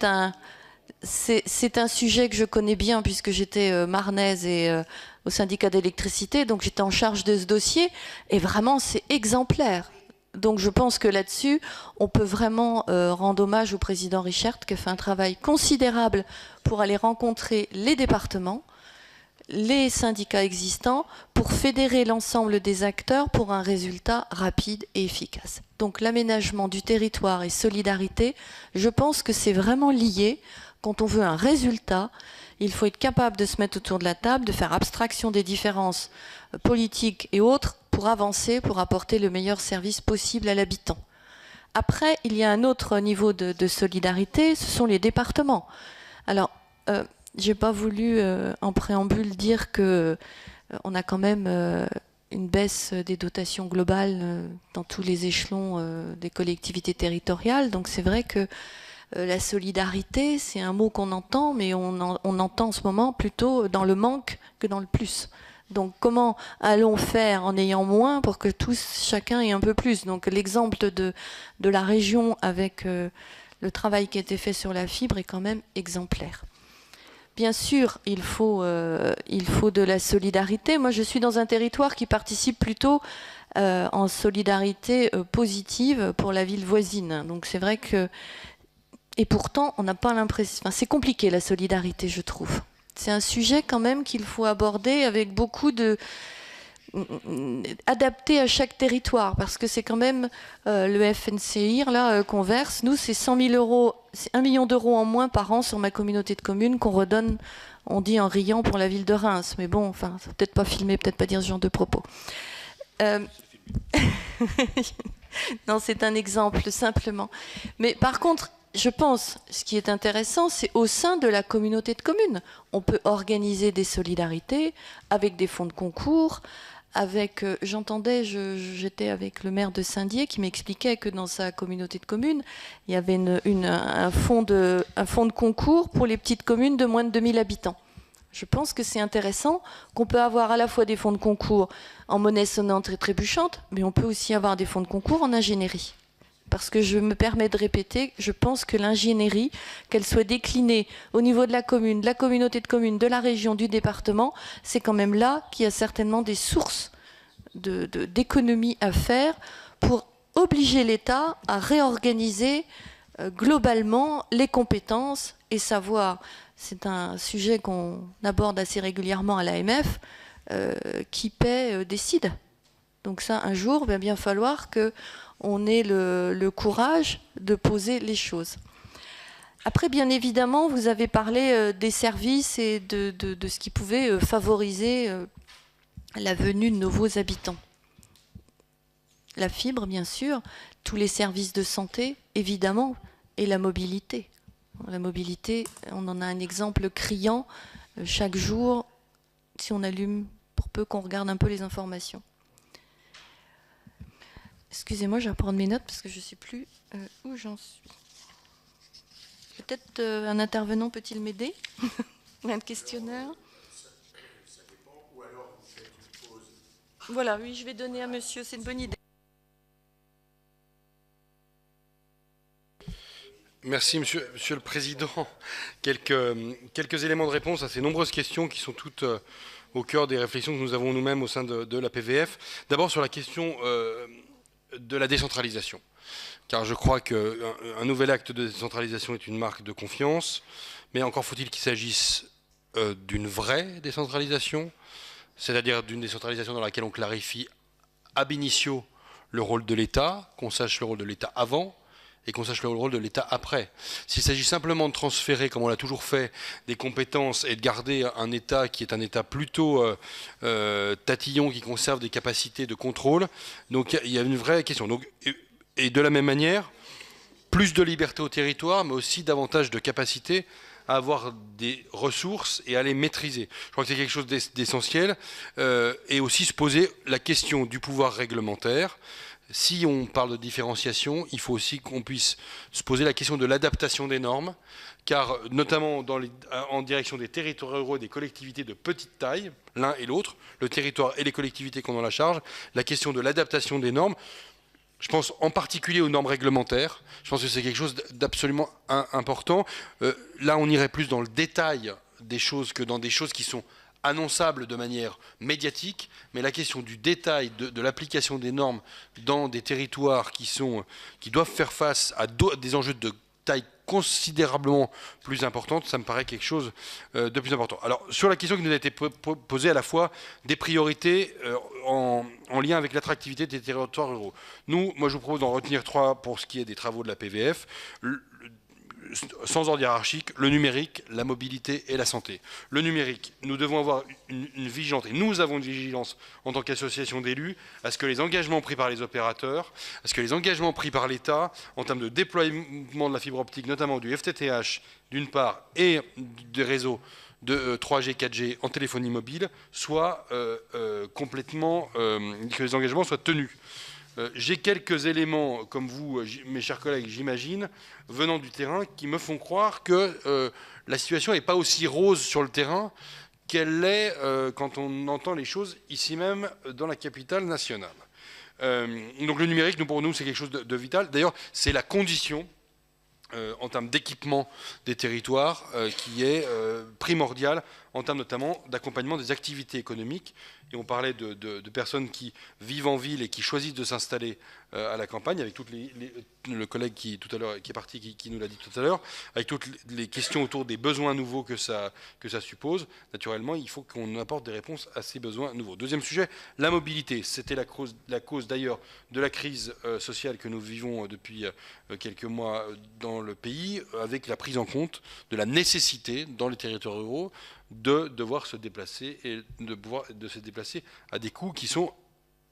c'est un sujet que je connais bien puisque j'étais marnaise et au syndicat d'électricité, donc j'étais en charge de ce dossier et vraiment c'est exemplaire. Donc je pense que là-dessus on peut vraiment rendre hommage au président Richert qui a fait un travail considérable pour aller rencontrer les départements, les syndicats existants pour fédérer l'ensemble des acteurs pour un résultat rapide et efficace. Donc l'aménagement du territoire et solidarité, je pense que c'est vraiment lié. Quand on veut un résultat, il faut être capable de se mettre autour de la table, de faire abstraction des différences politiques et autres pour avancer, pour apporter le meilleur service possible à l'habitant. Après, il y a un autre niveau de solidarité, ce sont les départements. Alors, j'ai pas voulu en préambule dire que on a quand même une baisse des dotations globales dans tous les échelons des collectivités territoriales. Donc c'est vrai que la solidarité, c'est un mot qu'on entend, mais on entend en ce moment plutôt dans le manque que dans le plus. Donc comment allons faire en ayant moins pour que chacun ait un peu plus? Donc l'exemple de la région avec le travail qui a été fait sur la fibre est quand même exemplaire. Bien sûr, il faut de la solidarité. Moi, je suis dans un territoire qui participe plutôt en solidarité positive pour la ville voisine. Donc c'est vrai que... Et pourtant, on n'a pas l'impression... Enfin, c'est compliqué, la solidarité, je trouve. C'est un sujet quand même qu'il faut aborder avec beaucoup de... adapté à chaque territoire, parce que c'est quand même le FNCIR là qu'on verse. Nous, c'est 100 000 €, c'est 1 million d'euros en moins par an sur ma communauté de communes qu'on redonne, on dit en riant, pour la ville de Reims. Mais bon, enfin, faut peut-être pas filmer, peut-être pas dire ce genre de propos. Non, c'est un exemple simplement. Mais par contre, je pense, ce qui est intéressant, c'est au sein de la communauté de communes. On peut organiser des solidarités avec des fonds de concours, j'entendais, j'étais avec le maire de Saint-Dié qui m'expliquait que dans sa communauté de communes, il y avait un fonds de concours pour les petites communes de moins de 2000 habitants. Je pense que c'est intéressant qu'on peut avoir à la fois des fonds de concours en monnaie sonnante et trébuchante, mais on peut aussi avoir des fonds de concours en ingénierie. Parce que je me permets de répéter, je pense que l'ingénierie, qu'elle soit déclinée au niveau de la commune, de la communauté de communes, de la région, du département, c'est quand même là qu'il y a certainement des sources d'économies à faire pour obliger l'État à réorganiser globalement les compétences et savoir, c'est un sujet qu'on aborde assez régulièrement à l'AMF, qui paie décide. Donc ça, un jour, il va bien falloir qu'on ait le courage de poser les choses. Après, bien évidemment, vous avez parlé des services et de ce qui pouvait favoriser la venue de nouveaux habitants. La fibre, bien sûr, tous les services de santé, évidemment, et la mobilité. La mobilité, on en a un exemple criant chaque jour, si on allume, pour peu qu'on regarde un peu les informations. Excusez-moi, je vais reprendre mes notes parce que je ne sais plus où j'en suis. Peut-être un intervenant peut-il m'aider? Un questionnaire? Ça dépend, ou alors vous faites une pause. Voilà, oui, je vais donner à monsieur, c'est une bonne idée. Merci, monsieur le Président. Quelques éléments de réponse à ces nombreuses questions qui sont toutes au cœur des réflexions que nous avons nous-mêmes au sein de la PVF. D'abord sur la question de la décentralisation. Car je crois qu'un nouvel acte de décentralisation est une marque de confiance, mais encore faut-il qu'il s'agisse d'une vraie décentralisation, c'est-à-dire d'une décentralisation dans laquelle on clarifie ab initio le rôle de l'État, qu'on sache le rôle de l'État avant et qu'on sache le rôle de l'État après. S'il s'agit simplement de transférer, comme on l'a toujours fait, des compétences et de garder un État qui est un État plutôt tatillon, qui conserve des capacités de contrôle, donc il y a une vraie question. Donc, et de la même manière, plus de liberté au territoire, mais aussi davantage de capacité à avoir des ressources et à les maîtriser. Je crois que c'est quelque chose d'essentiel. Et aussi se poser la question du pouvoir réglementaire. Si on parle de différenciation, il faut aussi qu'on puisse se poser la question de l'adaptation des normes, car notamment en direction des territoires ruraux et des collectivités de petite taille, l'un et l'autre, le territoire et les collectivités qu'on en la charge, la question de l'adaptation des normes, je pense en particulier aux normes réglementaires, je pense que c'est quelque chose d'absolument important. Là, on irait plus dans le détail des choses que dans des choses qui sont annonçable de manière médiatique, mais la question du détail de l'application des normes dans des territoires qui doivent faire face à des enjeux de taille considérablement plus importante, ça me paraît quelque chose de plus important. Alors, sur la question qui nous a été posée à la fois des priorités en lien avec l'attractivité des territoires ruraux. Moi, je vous propose d'en retenir 3 pour ce qui est des travaux de la PVF. Sans ordre hiérarchique, le numérique, la mobilité et la santé. Le numérique, nous devons avoir une vigilance, et nous avons une vigilance en tant qu'association d'élus, à ce que les engagements pris par les opérateurs, à ce que les engagements pris par l'État, en termes de déploiement de la fibre optique, notamment du FTTH d'une part, et des réseaux de 3G, 4G en téléphonie mobile, soient complètement, que les engagements soient tenus. J'ai quelques éléments, comme vous, mes chers collègues, j'imagine, venant du terrain, qui me font croire que la situation n'est pas aussi rose sur le terrain qu'elle l'est quand on entend les choses ici même dans la capitale nationale. Donc le numérique, pour nous, c'est quelque chose de vital. D'ailleurs, c'est la condition en termes d'équipement des territoires qui est primordiale en termes notamment d'accompagnement des activités économiques. Et on parlait de personnes qui vivent en ville et qui choisissent de s'installer à la campagne, avec le collègue qui est parti, qui nous l'a dit tout à l'heure, avec toutes les questions autour des besoins nouveaux que ça suppose. Naturellement, il faut qu'on apporte des réponses à ces besoins nouveaux. Deuxième sujet, la mobilité. C'était la cause d'ailleurs de la crise sociale que nous vivons depuis quelques mois dans le pays, avec la prise en compte de la nécessité dans les territoires ruraux de devoir se déplacer et de se déplacer à des coûts qui sont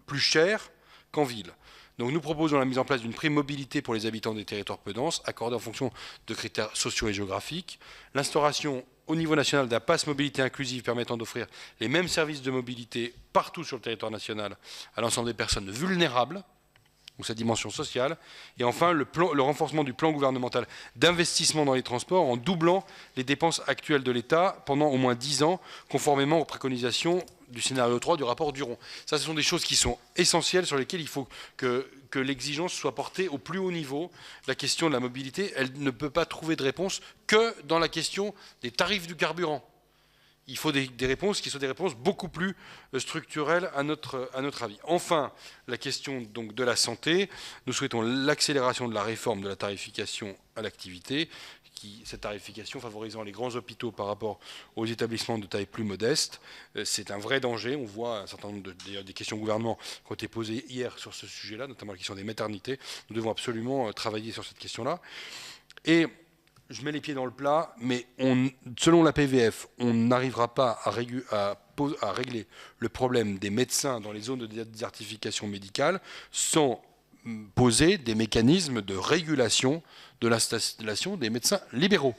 plus chers qu'en ville. Donc nous proposons la mise en place d'une prime mobilité pour les habitants des territoires peu denses, accordée en fonction de critères sociaux et géographiques, l'instauration au niveau national d'un pass mobilité inclusive permettant d'offrir les mêmes services de mobilité partout sur le territoire national à l'ensemble des personnes vulnérables, donc cette dimension sociale, et enfin le renforcement du plan gouvernemental d'investissement dans les transports en doublant les dépenses actuelles de l'État pendant au moins 10 ans, conformément aux préconisations du scénario 3 du rapport Duron. Ça, ce sont des choses qui sont essentielles, sur lesquelles il faut que l'exigence soit portée au plus haut niveau. La question de la mobilité, elle ne peut pas trouver de réponse que dans la question des tarifs du carburant. Il faut des réponses qui soient des réponses beaucoup plus structurelles à notre avis. Enfin, la question donc de la santé. Nous souhaitons l'accélération de la réforme de la tarification à l'activité, cette tarification favorisant les grands hôpitaux par rapport aux établissements de taille plus modeste. C'est un vrai danger. On voit un certain nombre des questions au gouvernement qui ont été posées hier sur ce sujet-là, notamment la question des maternités. Nous devons absolument travailler sur cette question-là. Et je mets les pieds dans le plat, mais selon la PVF, on n'arrivera pas à régler le problème des médecins dans les zones de désertification médicale sans poser des mécanismes de régulation de l'installation des médecins libéraux.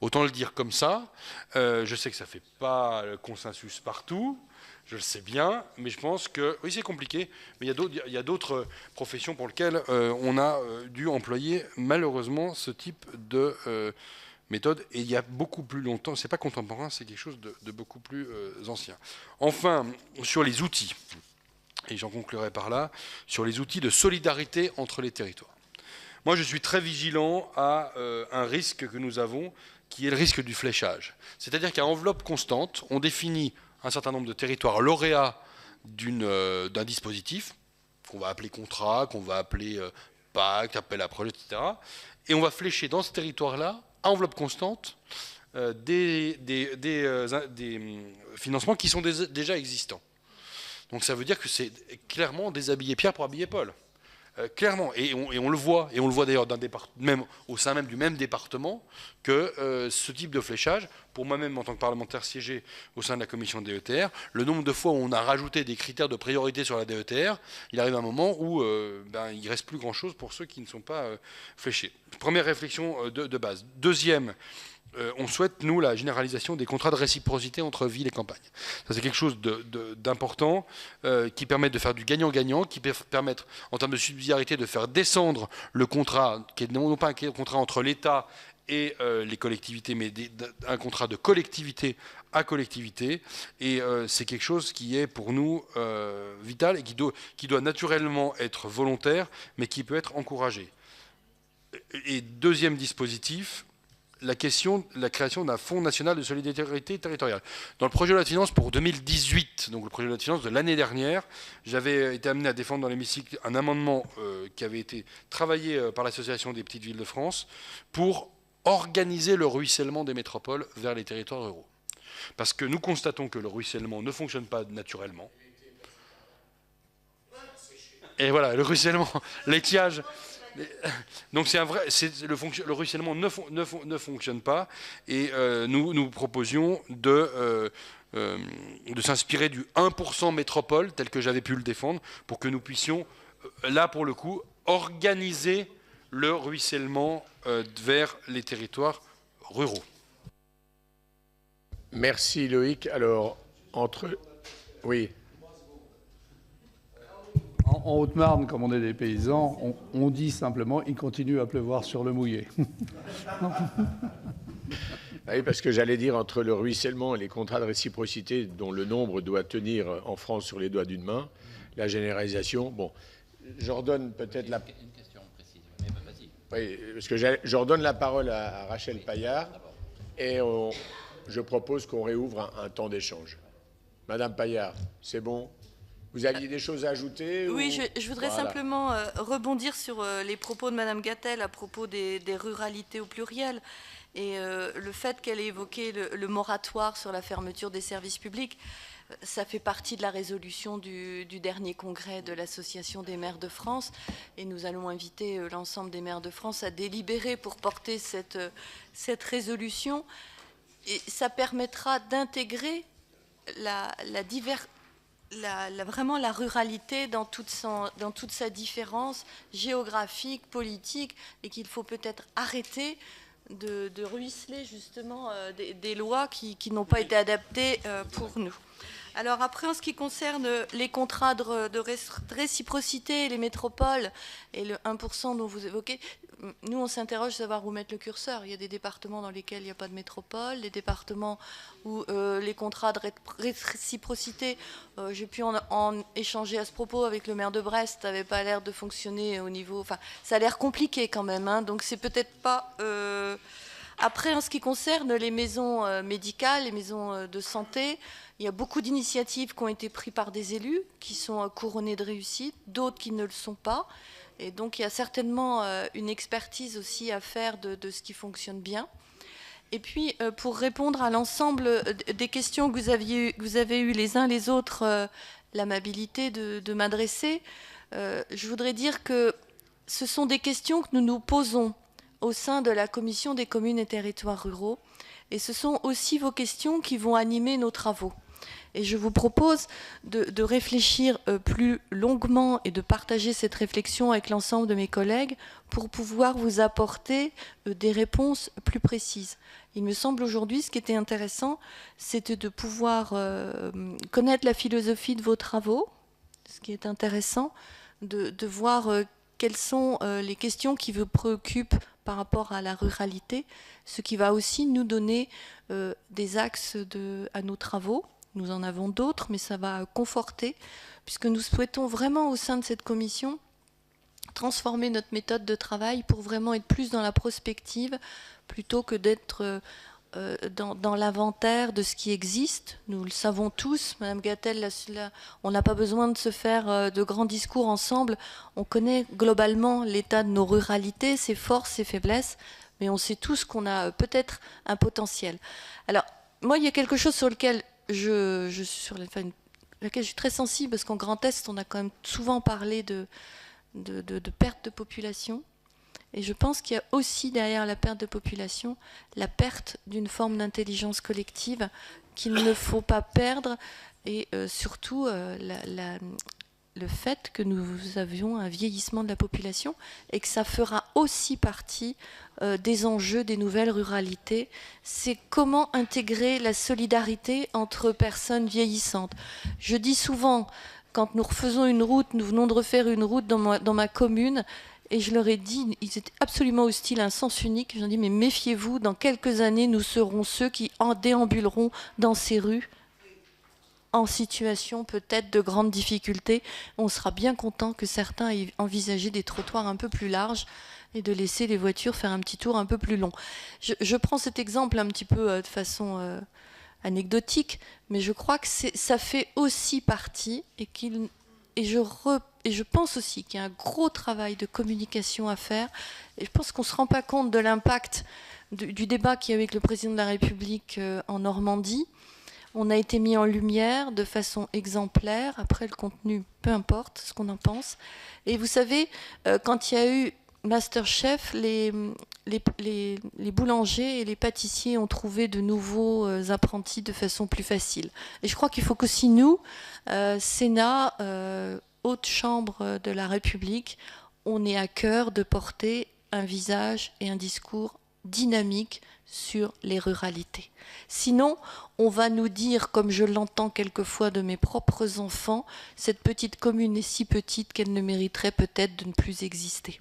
Autant le dire comme ça. Je sais que ça ne fait pas le consensus partout. Je le sais bien, mais je pense que, oui, c'est compliqué, mais il y a d'autres professions pour lesquelles on a dû employer malheureusement ce type de méthode, et il y a beaucoup plus longtemps, c'est pas contemporain, c'est quelque chose de beaucoup plus ancien. Enfin, sur les outils, et j'en conclurai par là, sur les outils de solidarité entre les territoires. Moi, je suis très vigilant à un risque que nous avons, qui est le risque du fléchage. C'est-à-dire qu'à enveloppe constante, on définit un certain nombre de territoires lauréats d'un dispositif, qu'on va appeler contrat, qu'on va appeler pacte, appel à projet, etc. Et on va flécher dans ce territoire-là, à enveloppe constante, des financements qui sont déjà existants. Donc ça veut dire que c'est clairement déshabiller Pierre pour habiller Paul. Clairement, et on le voit d'ailleurs même au sein même du même département, que ce type de fléchage, pour moi-même en tant que parlementaire siégé au sein de la commission DETR, le nombre de fois où on a rajouté des critères de priorité sur la DETR, il arrive un moment où il ne reste plus grand-chose pour ceux qui ne sont pas fléchés. Première réflexion de base. Deuxième, on souhaite, nous, la généralisation des contrats de réciprocité entre ville et campagne. Ça, c'est quelque chose d'important qui permet de faire du gagnant-gagnant, qui peut permettre, en termes de subsidiarité, de faire descendre le contrat, qui est non pas un contrat entre l'État et les collectivités, mais un contrat de collectivité à collectivité. Et c'est quelque chose qui est pour nous vital et qui doit naturellement être volontaire, mais qui peut être encouragé. Et deuxième dispositif, la création d'un fonds national de solidarité territoriale. Dans le projet de loi de finances pour 2018, donc le projet de loi de finances de l'année dernière, j'avais été amené à défendre dans l'hémicycle un amendement qui avait été travaillé par l'Association des petites villes de France pour organiser le ruissellement des métropoles vers les territoires ruraux. Parce que nous constatons que le ruissellement ne fonctionne pas naturellement. Et voilà, le ruissellement, l'étiage... Donc le ruissellement ne fonctionne pas, et nous proposions de s'inspirer du 1% métropole tel que j'avais pu le défendre, pour que nous puissions là pour le coup organiser le ruissellement vers les territoires ruraux. Merci Loïc. Alors oui. En Haute-Marne, comme on est des paysans, on dit simplement « il continue à pleuvoir sur le mouillé ». Oui, parce que j'allais dire, entre le ruissellement et les contrats de réciprocité, dont le nombre doit tenir en France sur les doigts d'une main, la généralisation, bon, j'ordonne peut-être la... Une question précise, mais vas-y. Oui, parce que j'ordonne la parole à Rachel Paillard, et je propose qu'on réouvre un temps d'échange. Madame Paillard, c'est bon ? Vous aviez des choses à ajouter? Oui, je voudrais simplement rebondir sur les propos de Madame Gatel à propos des ruralités au pluriel, et le fait qu'elle ait évoqué le moratoire sur la fermeture des services publics. Ça fait partie de la résolution du dernier congrès de l'Association des maires de France, et nous allons inviter l'ensemble des maires de France à délibérer pour porter cette résolution, et ça permettra d'intégrer vraiment la ruralité dans toute sa différence géographique, politique, et qu'il faut peut-être arrêter de ruisseler justement des lois qui n'ont pas été adaptées pour nous. Alors après, en ce qui concerne les contrats de réciprocité, les métropoles et le 1% dont vous évoquez, nous on s'interroge savoir où mettre le curseur. Il y a des départements dans lesquels il n'y a pas de métropole, des départements où les contrats de réciprocité, j'ai pu en échanger à ce propos avec le maire de Brest, n'avait pas l'air de fonctionner au niveau... Enfin, ça a l'air compliqué quand même, hein, donc c'est peut-être pas... Après, en ce qui concerne les maisons médicales, les maisons de santé, il y a beaucoup d'initiatives qui ont été prises par des élus, qui sont couronnées de réussite, d'autres qui ne le sont pas. Et donc, il y a certainement une expertise aussi à faire de ce qui fonctionne bien. Et puis, pour répondre à l'ensemble des questions que vous avez eues les uns les autres, l'amabilité de m'adresser, je voudrais dire que ce sont des questions que nous nous posons au sein de la Commission des communes et territoires ruraux. Et ce sont aussi vos questions qui vont animer nos travaux. Et je vous propose de réfléchir plus longuement et de partager cette réflexion avec l'ensemble de mes collègues pour pouvoir vous apporter des réponses plus précises. Il me semble aujourd'hui, ce qui était intéressant, c'était de pouvoir connaître la philosophie de vos travaux, ce qui est intéressant, de voir quelles sont les questions qui vous préoccupent par rapport à la ruralité, ce qui va aussi nous donner des axes à nos travaux. Nous en avons d'autres, mais ça va conforter, puisque nous souhaitons vraiment au sein de cette commission transformer notre méthode de travail pour vraiment être plus dans la prospective, plutôt que d'être dans l'inventaire de ce qui existe. Nous le savons tous, Madame Gatel, on n'a pas besoin de se faire de grands discours ensemble. On connaît globalement l'état de nos ruralités, ses forces, ses faiblesses, mais on sait tous qu'on a peut-être un potentiel. Alors, moi, il y a quelque chose sur lequel je suis très sensible, parce qu'en Grand Est, on a quand même souvent parlé de de perte de population. Et je pense qu'il y a aussi derrière la perte de population la perte d'une forme d'intelligence collective qu'il ne faut pas perdre, et surtout le fait que nous avions un vieillissement de la population et que ça fera aussi partie des enjeux des nouvelles ruralités. C'est comment intégrer la solidarité entre personnes vieillissantes. Je dis souvent, quand nous refaisons une route, nous venons de refaire une route dans ma commune, et je leur ai dit, ils étaient absolument hostiles à un sens unique. Je leur ai dit, mais méfiez-vous, dans quelques années, nous serons ceux qui en déambuleront dans ces rues, en situation peut-être de grande difficulté. On sera bien content que certains aient envisagé des trottoirs un peu plus larges et de laisser les voitures faire un petit tour un peu plus long. Je prends cet exemple un petit peu de façon anecdotique, mais je crois que ça fait aussi partie, et je pense aussi qu'il y a un gros travail de communication à faire. Et je pense qu'on ne se rend pas compte de l'impact du débat qu'il y a eu avec le président de la République en Normandie. On a été mis en lumière de façon exemplaire. Après, le contenu, peu importe ce qu'on en pense. Et vous savez, quand il y a eu Masterchef, les boulangers et les pâtissiers ont trouvé de nouveaux apprentis de façon plus facile. Et je crois qu'il faut qu'aussi nous, Sénat, haute chambre de la République, on ait à cœur de porter un visage et un discours dynamique sur les ruralités. Sinon, on va nous dire, comme je l'entends quelquefois de mes propres enfants, cette petite commune est si petite qu'elle ne mériterait peut-être de ne plus exister.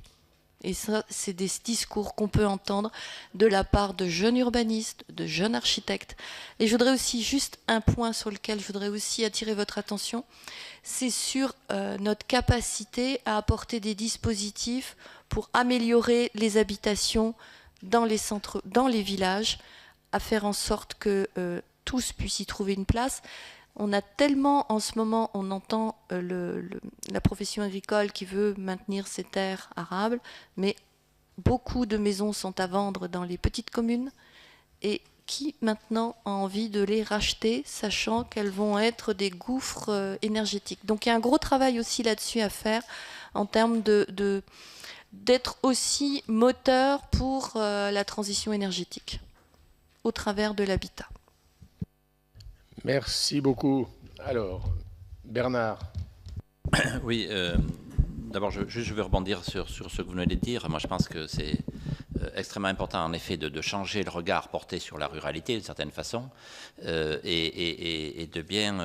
Et ça, c'est des discours qu'on peut entendre de la part de jeunes urbanistes, de jeunes architectes. Et je voudrais aussi, juste un point sur lequel je voudrais aussi attirer votre attention, c'est sur notre capacité à apporter des dispositifs pour améliorer les habitations dans les centres, dans les villages, à faire en sorte que tous puissent y trouver une place. On a tellement, en ce moment, on entend la profession agricole qui veut maintenir ses terres arables, mais beaucoup de maisons sont à vendre dans les petites communes, et qui maintenant a envie de les racheter, sachant qu'elles vont être des gouffres énergétiques. Donc il y a un gros travail aussi là-dessus à faire, en termes d'être aussi moteur pour la transition énergétique, au travers de l'habitat. Merci beaucoup. Alors, Bernard. Oui, d'abord, je veux rebondir sur ce que vous venez de dire. Moi, je pense que c'est extrêmement important, en effet, de changer le regard porté sur la ruralité, d'une certaine façon, et de bien...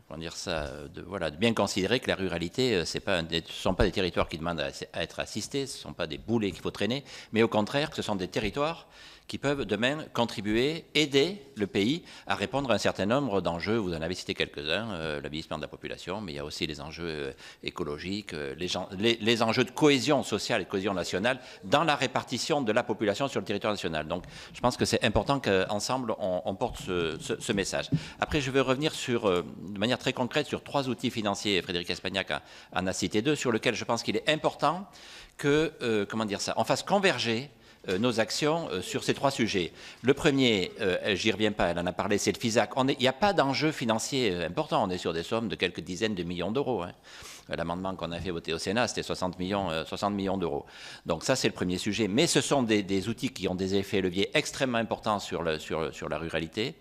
comment dire ça, de bien considérer que la ruralité, ce ne sont pas des territoires qui demandent à être assistés, ce ne sont pas des boulets qu'il faut traîner, mais au contraire, que ce sont des territoires qui peuvent demain contribuer, aider le pays à répondre à un certain nombre d'enjeux. Vous en avez cité quelques-uns, le vieillissement de la population, mais il y a aussi les enjeux écologiques, les enjeux de cohésion sociale et de cohésion nationale dans la répartition de la population sur le territoire national. Donc je pense que c'est important qu'ensemble on porte ce message. Après, je veux revenir de manière très concrète sur 3 outils financiers. Frédéric Espagnac en a cité 2, sur lesquels je pense qu'il est important que, on fasse converger nos actions sur ces 3 sujets. Le premier, j'y reviens pas, elle en a parlé, c'est le FISAC. Il n'y a pas d'enjeu financier important, on est sur des sommes de quelques dizaines de millions d'euros. Hein. L'amendement qu'on a fait voter au Sénat, c'était 60 millions d'euros. Donc ça, c'est le premier sujet. Mais ce sont des outils qui ont des effets leviers extrêmement importants sur la ruralité.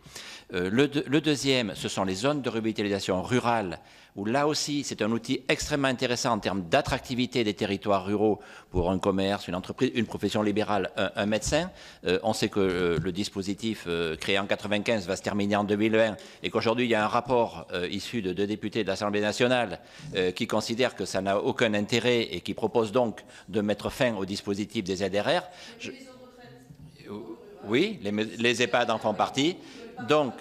Le deuxième, ce sont les zones de revitalisation rurale, où là aussi, c'est un outil extrêmement intéressant en termes d'attractivité des territoires ruraux pour un commerce, une entreprise, une profession libérale, un médecin. On sait que le dispositif créé en 1995 va se terminer en 2020 et qu'aujourd'hui, il y a un rapport issu de 2 députés de l'Assemblée nationale qui considère que ça n'a aucun intérêt et qui propose donc de mettre fin au dispositif des ZRR. Oui, les EHPAD en font partie. Donc,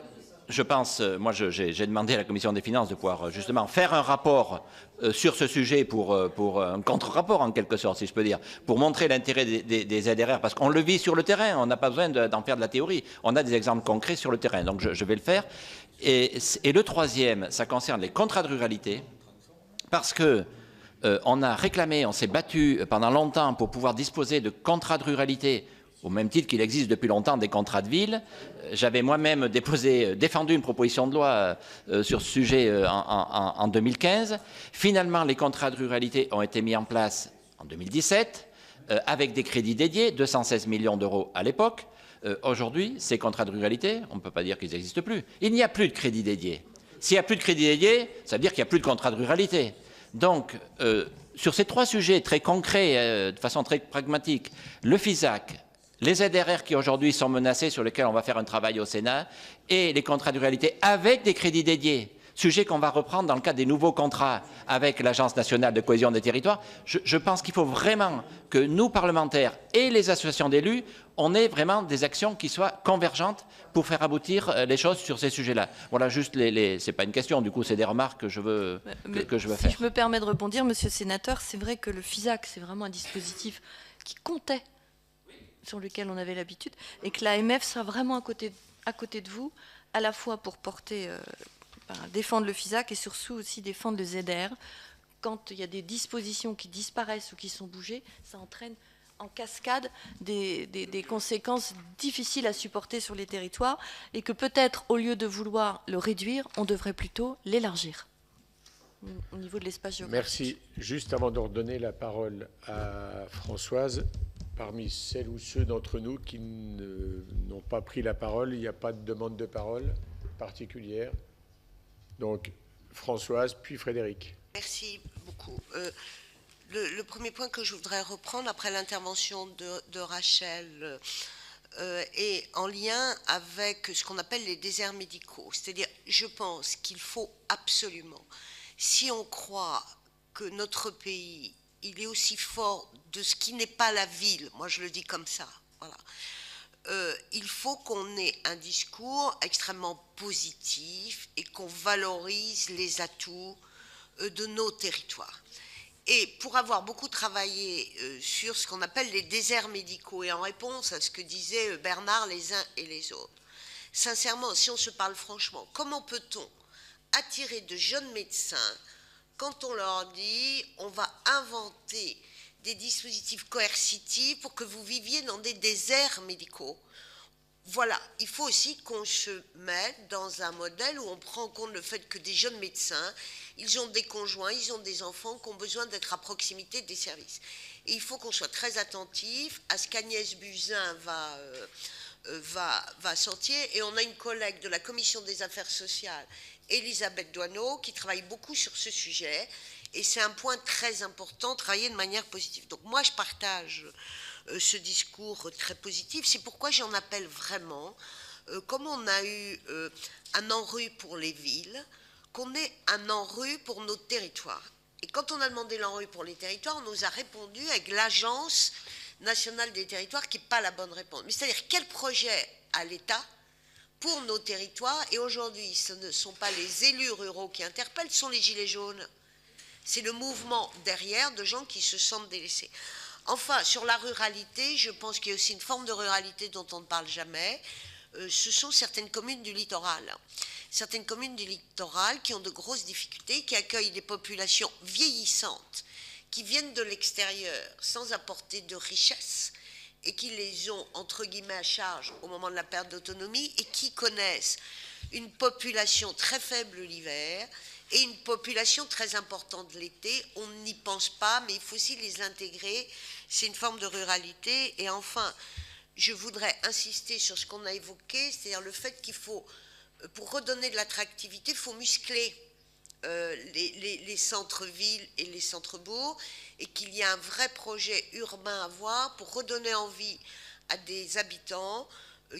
je pense, moi j'ai demandé à la Commission des finances de pouvoir justement faire un rapport sur ce sujet pour un contre-rapport en quelque sorte, si je peux dire, pour montrer l'intérêt des ZRR, parce qu'on le vit sur le terrain, on n'a pas besoin d'en faire de la théorie, on a des exemples concrets sur le terrain, donc je vais le faire. Et le troisième, ça concerne les contrats de ruralité, parce que on a réclamé, on s'est battu pendant longtemps pour pouvoir disposer de contrats de ruralité au même titre qu'il existe depuis longtemps des contrats de ville. J'avais moi-même défendu une proposition de loi sur ce sujet en 2015. Finalement, les contrats de ruralité ont été mis en place en 2017 avec des crédits dédiés, 216 millions d'euros à l'époque. Aujourd'hui, ces contrats de ruralité, on ne peut pas dire qu'ils n'existent plus. Il n'y a plus de crédits dédiés. S'il n'y a plus de crédits dédiés, ça veut dire qu'il n'y a plus de contrats de ruralité. Donc, sur ces 3 sujets très concrets, de façon très pragmatique, le FISAC, les ZRR qui aujourd'hui sont menacés, sur lesquels on va faire un travail au Sénat, et les contrats de ruralité avec des crédits dédiés, sujet qu'on va reprendre dans le cadre des nouveaux contrats avec l'Agence nationale de cohésion des territoires. Je pense qu'il faut vraiment que nous, parlementaires et les associations d'élus, on ait vraiment des actions qui soient convergentes pour faire aboutir les choses sur ces sujets-là. Voilà, juste c'est pas une question, du coup, c'est des remarques que je veux, que je veux faire. Si je me permets de rebondir, monsieur le sénateur, c'est vrai que le FISAC, c'est vraiment un dispositif qui comptait, sur lequel on avait l'habitude, et que l'AMF sera vraiment à côté de vous, à la fois pour porter, défendre le FISAC et surtout aussi défendre le ZR. Quand il y a des dispositions qui disparaissent ou qui sont bougées, ça entraîne en cascade des conséquences difficiles à supporter sur les territoires, et que peut-être, au lieu de vouloir le réduire, on devrait plutôt l'élargir au niveau de l'espace géographique. Merci. Juste avant de redonner la parole à Françoise, parmi celles ou ceux d'entre nous qui n'ont pas pris la parole, il n'y a pas de demande de parole particulière. Donc, Françoise, puis Frédéric. Merci beaucoup. Le premier point que je voudrais reprendre après l'intervention de Rachel est en lien avec ce qu'on appelle les déserts médicaux. C'est-à-dire, je pense qu'il faut absolument, si on croit que notre pays, il est aussi fort de ce qui n'est pas la ville, moi je le dis comme ça, voilà. Il faut qu'on ait un discours extrêmement positif et qu'on valorise les atouts de nos territoires. Et pour avoir beaucoup travaillé sur ce qu'on appelle les déserts médicaux, et en réponse à ce que disaient Bernard les uns et les autres, sincèrement, si on se parle franchement, comment peut-on attirer de jeunes médecins quand on leur dit on va inventer des dispositifs coercitifs pour que vous viviez dans des déserts médicaux? Voilà, il faut aussi qu'on se mette dans un modèle où on prend en compte le fait que des jeunes médecins, ils ont des conjoints, ils ont des enfants qui ont besoin d'être à proximité des services. Et il faut qu'on soit très attentif à ce qu'Agnès Buzyn va sortir. Et on a une collègue de la Commission des Affaires sociales, Elisabeth Doineau, qui travaille beaucoup sur ce sujet. Et c'est un point très important, travailler de manière positive. Donc moi, je partage ce discours très positif. C'est pourquoi j'en appelle vraiment, comme on a eu un ANRU pour les villes, qu'on ait un ANRU pour nos territoires. Et quand on a demandé l'ANRU pour les territoires, on nous a répondu avec l'Agence nationale des territoires, qui n'est pas la bonne réponse. Mais c'est-à-dire, quel projet a l'État pour nos territoires? Et aujourd'hui, ce ne sont pas les élus ruraux qui interpellent, ce sont les gilets jaunes. C'est le mouvement derrière de gens qui se sentent délaissés. Enfin, sur la ruralité, je pense qu'il y a aussi une forme de ruralité dont on ne parle jamais. Ce sont certaines communes du littoral. Certaines communes du littoral qui ont de grosses difficultés, qui accueillent des populations vieillissantes, qui viennent de l'extérieur sans apporter de richesse, et qui les ont, entre guillemets, à charge au moment de la perte d'autonomie, et qui connaissent une population très faible l'hiver, et une population très importante l'été. On n'y pense pas, mais il faut aussi les intégrer. C'est une forme de ruralité. Et enfin, je voudrais insister sur ce qu'on a évoqué, c'est-à-dire le fait qu'il faut, pour redonner de l'attractivité, il faut muscler les centres-villes et les centres-bourgs, et qu'il y a un vrai projet urbain à avoir pour redonner envie à des habitants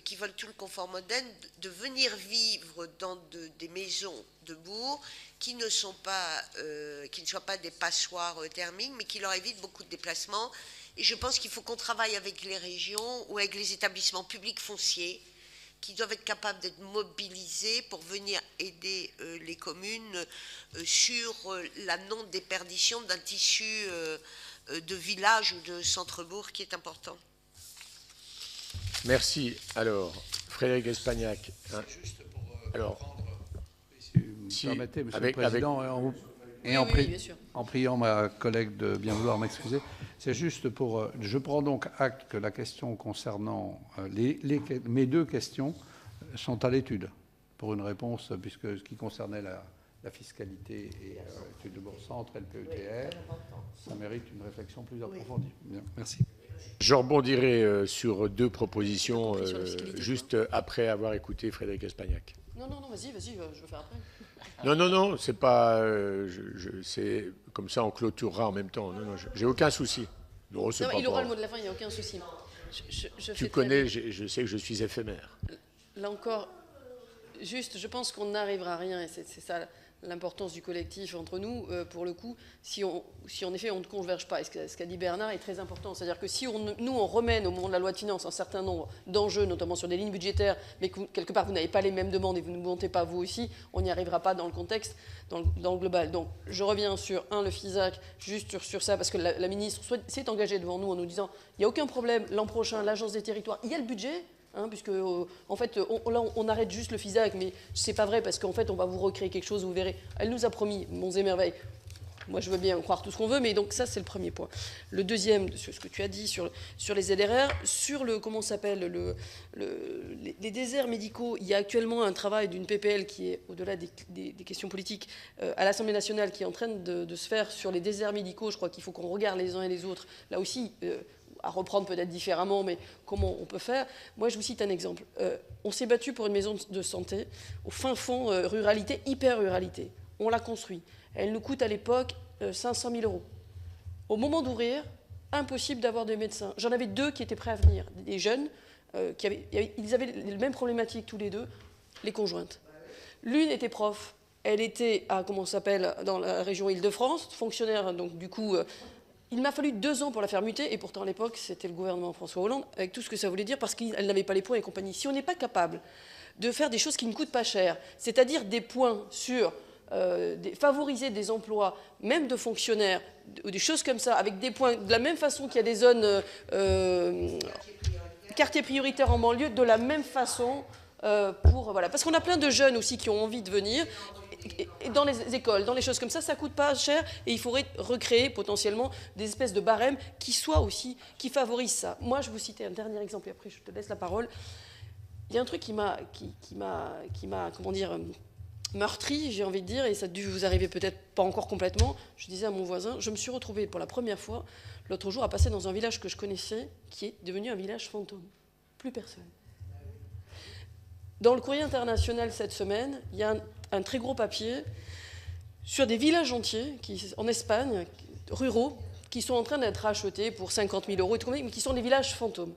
qui veulent tout le confort moderne de venir vivre dans des maisons de bourg qui ne soient pas des passoires thermiques, mais qui leur évitent beaucoup de déplacements. Et je pense qu'il faut qu'on travaille avec les régions ou avec les établissements publics fonciers qui doivent être capables d'être mobilisés pour venir aider les communes sur la non-déperdition d'un tissu de village ou de centre-bourg qui est important. Merci. Alors, Frédéric Espagnac. Hein. Juste pour alors, si vous me permettez, Monsieur le Président, en priant ma collègue de bien vouloir m'excuser, C'est juste pour... je prends donc acte que la question concernant mes 2 questions sont à l'étude pour une réponse, puisque ce qui concernait la fiscalité et l'étude de Bourg-Centre et le PETR, ça mérite une réflexion plus approfondie. Bien, merci. Je rebondirai sur 2 propositions juste après avoir écouté Frédéric Espagnac. Non, vas-y, je veux faire après. Non, c'est pas... c'est comme ça, on clôturera en même temps. Non, j'ai aucun souci. Non, il aura le mot de la fin, il n'y a aucun souci. Tu connais, je sais que je suis éphémère. Là encore, juste, je pense qu'on n'arrivera à rien, et c'est ça l'importance du collectif entre nous, pour le coup, si en effet on ne converge pas. Et ce qu'a dit Bernard est très important. C'est-à-dire que si on remène au moment de la loi de finances un certain nombre d'enjeux, notamment sur des lignes budgétaires, mais que quelque part vous n'avez pas les mêmes demandes et vous ne montez pas vous aussi, on n'y arrivera pas dans le contexte, dans le global. Donc je reviens sur, le FISAC, juste sur ça, parce que la ministre s'est engagée devant nous en nous disant il n'y a aucun problème, l'an prochain, l'Agence des territoires, il y a le budget. Puisque en fait, on arrête juste le FISAC, mais c'est pas vrai parce qu'en fait, on va vous recréer quelque chose, vous verrez. Elle nous a promis, monts et merveilles. Moi, je veux bien croire tout ce qu'on veut, mais donc ça, c'est le premier point. Le deuxième, sur ce que tu as dit sur les ZRR, sur les déserts médicaux, il y a actuellement un travail d'une PPL qui est, au-delà des questions politiques, à l'Assemblée nationale, qui est en train de se faire sur les déserts médicaux. Je crois qu'il faut qu'on regarde les uns et les autres. Là aussi, à reprendre peut-être différemment, mais comment on peut faire. Moi, je vous cite un exemple. On s'est battu pour une maison de santé au fin fond ruralité, hyper-ruralité. On l'a construit. Elle nous coûte à l'époque 500 000 €. Au moment d'ouvrir, impossible d'avoir des médecins. J'en avais 2 qui étaient prêts à venir, des jeunes, ils avaient les mêmes problématiques tous les 2, les conjointes. L'une était prof, elle était dans la région Île-de-France, fonctionnaire, donc du coup... il m'a fallu 2 ans pour la faire muter, et pourtant à l'époque, c'était le gouvernement François Hollande, avec tout ce que ça voulait dire, parce qu'elle n'avait pas les points et compagnie. Si on n'est pas capable de faire des choses qui ne coûtent pas cher, c'est-à-dire des points sur favoriser des emplois, même de fonctionnaires, ou des choses comme ça, avec des points, de la même façon qu'il y a des zones quartiers prioritaires en banlieue, de la même façon, voilà. Parce qu'on a plein de jeunes aussi qui ont envie de venir, et dans les écoles, dans les choses comme ça ne coûte pas cher, et il faudrait recréer potentiellement des espèces de barèmes qui favorisent ça. Moi, je vous citais un dernier exemple, et après je te laisse la parole. Il y a un truc qui m'a comment dire, meurtri, j'ai envie de dire, et ça a dû vous arriver peut-être pas encore complètement. Je disais à mon voisin, je me suis retrouvée pour la première fois, l'autre jour, à passer dans un village que je connaissais, qui est devenu un village fantôme. Plus personne. Dans le courrier international cette semaine, il y a un très gros papier sur des villages entiers en Espagne, ruraux, qui sont en train d'être rachetés pour 50 000 €, mais qui sont des villages fantômes.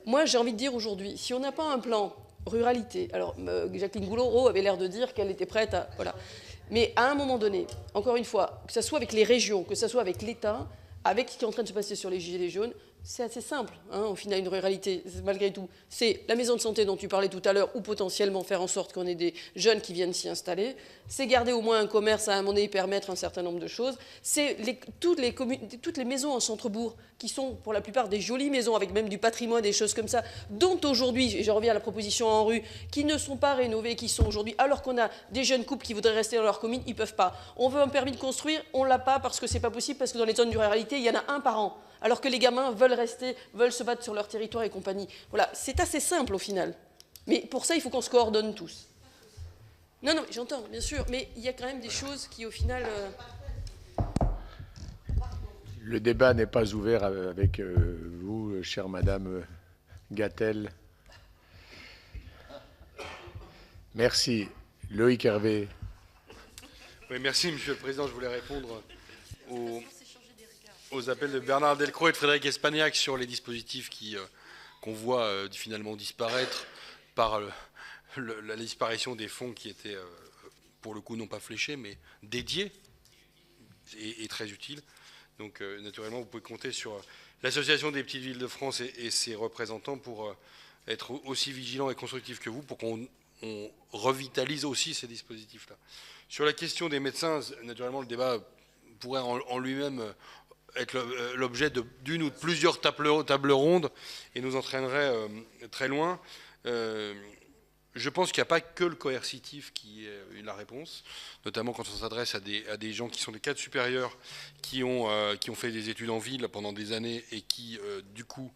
Moi, j'ai envie de dire aujourd'hui, si on n'a pas un plan ruralité, alors Jacqueline Gouraud avait l'air de dire qu'elle était prête à... Voilà. Mais à un moment donné, encore une fois, que ce soit avec les régions, que ce soit avec l'État, avec ce qui est en train de se passer sur les gilets jaunes, c'est assez simple, au final, une ruralité, malgré tout. C'est la maison de santé dont tu parlais tout à l'heure, ou potentiellement faire en sorte qu'on ait des jeunes qui viennent s'y installer. C'est garder au moins un commerce à un moment donné et permettre un certain nombre de choses. C'est toutes les maisons en centre-bourg, qui sont pour la plupart des jolies maisons, avec même du patrimoine, des choses comme ça, dont aujourd'hui, et je reviens à la proposition en rue, qui ne sont pas rénovées, qui sont aujourd'hui, alors qu'on a des jeunes couples qui voudraient rester dans leur commune, ils ne peuvent pas. On veut un permis de construire, on ne l'a pas parce que c'est pas possible, parce que dans les zones de ruralité, il y en a un par an. Alors que les gamins veulent rester, veulent se battre sur leur territoire et compagnie. Voilà, c'est assez simple au final. Mais pour ça, il faut qu'on se coordonne tous. Non, j'entends, bien sûr, mais il y a quand même des choses qui, au final... Le débat n'est pas ouvert avec vous, chère Madame Gatel. Merci. Loïc Hervé. Oui, merci, Monsieur le Président. Je voulais répondre aux appels de Bernard Delcros et de Frédéric Espagnac sur les dispositifs qu'on voit finalement disparaître par la disparition des fonds qui étaient, pour le coup, non pas fléchés, mais dédiés et très utiles. Donc, naturellement, vous pouvez compter sur l'Association des petites villes de France et ses représentants pour être aussi vigilants et constructifs que vous, pour qu'on revitalise aussi ces dispositifs-là. Sur la question des médecins, naturellement, le débat pourrait en lui-même être l'objet d'une ou de plusieurs tables rondes et nous entraînerait très loin. je pense qu'il n'y a pas que le coercitif qui est la réponse, notamment quand on s'adresse à des gens qui sont des cadres supérieurs, qui ont fait des études en ville pendant des années et qui, du coup,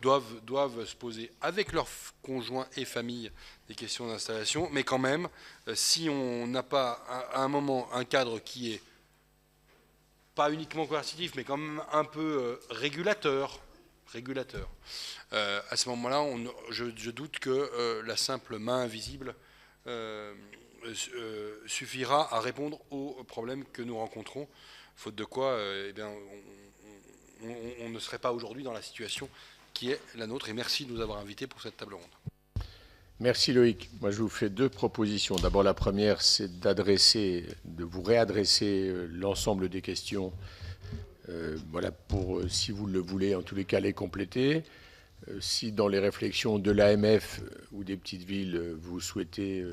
doivent se poser avec leurs conjoints et familles des questions d'installation. Mais quand même, si on n'a pas à un moment un cadre qui est pas uniquement coercitif, mais quand même un peu régulateur, à ce moment-là, je doute que la simple main invisible suffira à répondre aux problèmes que nous rencontrons, faute de quoi on ne serait pas aujourd'hui dans la situation qui est la nôtre. Et merci de nous avoir invités pour cette table ronde. Merci Loïc. Moi, je vous fais deux propositions. D'abord, la première, c'est de vous réadresser l'ensemble des questions. Voilà, pour, si vous le voulez, en tous les cas, les compléter. Si dans les réflexions de l'AMF ou des petites villes, vous souhaitez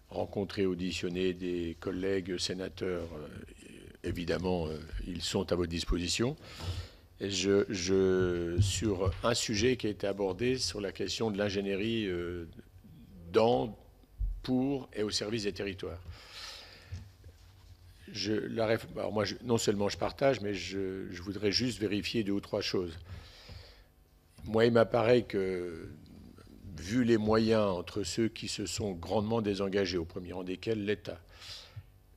rencontrer, auditionner des collègues sénateurs, évidemment, ils sont à votre disposition. Et sur un sujet qui a été abordé sur la question de l'ingénierie dans, pour et au service des territoires. Alors moi, non seulement je partage, mais je voudrais juste vérifier 2 ou 3 choses. Moi, il m'apparaît que, vu les moyens entre ceux qui se sont grandement désengagés, au premier rang desquels l'État,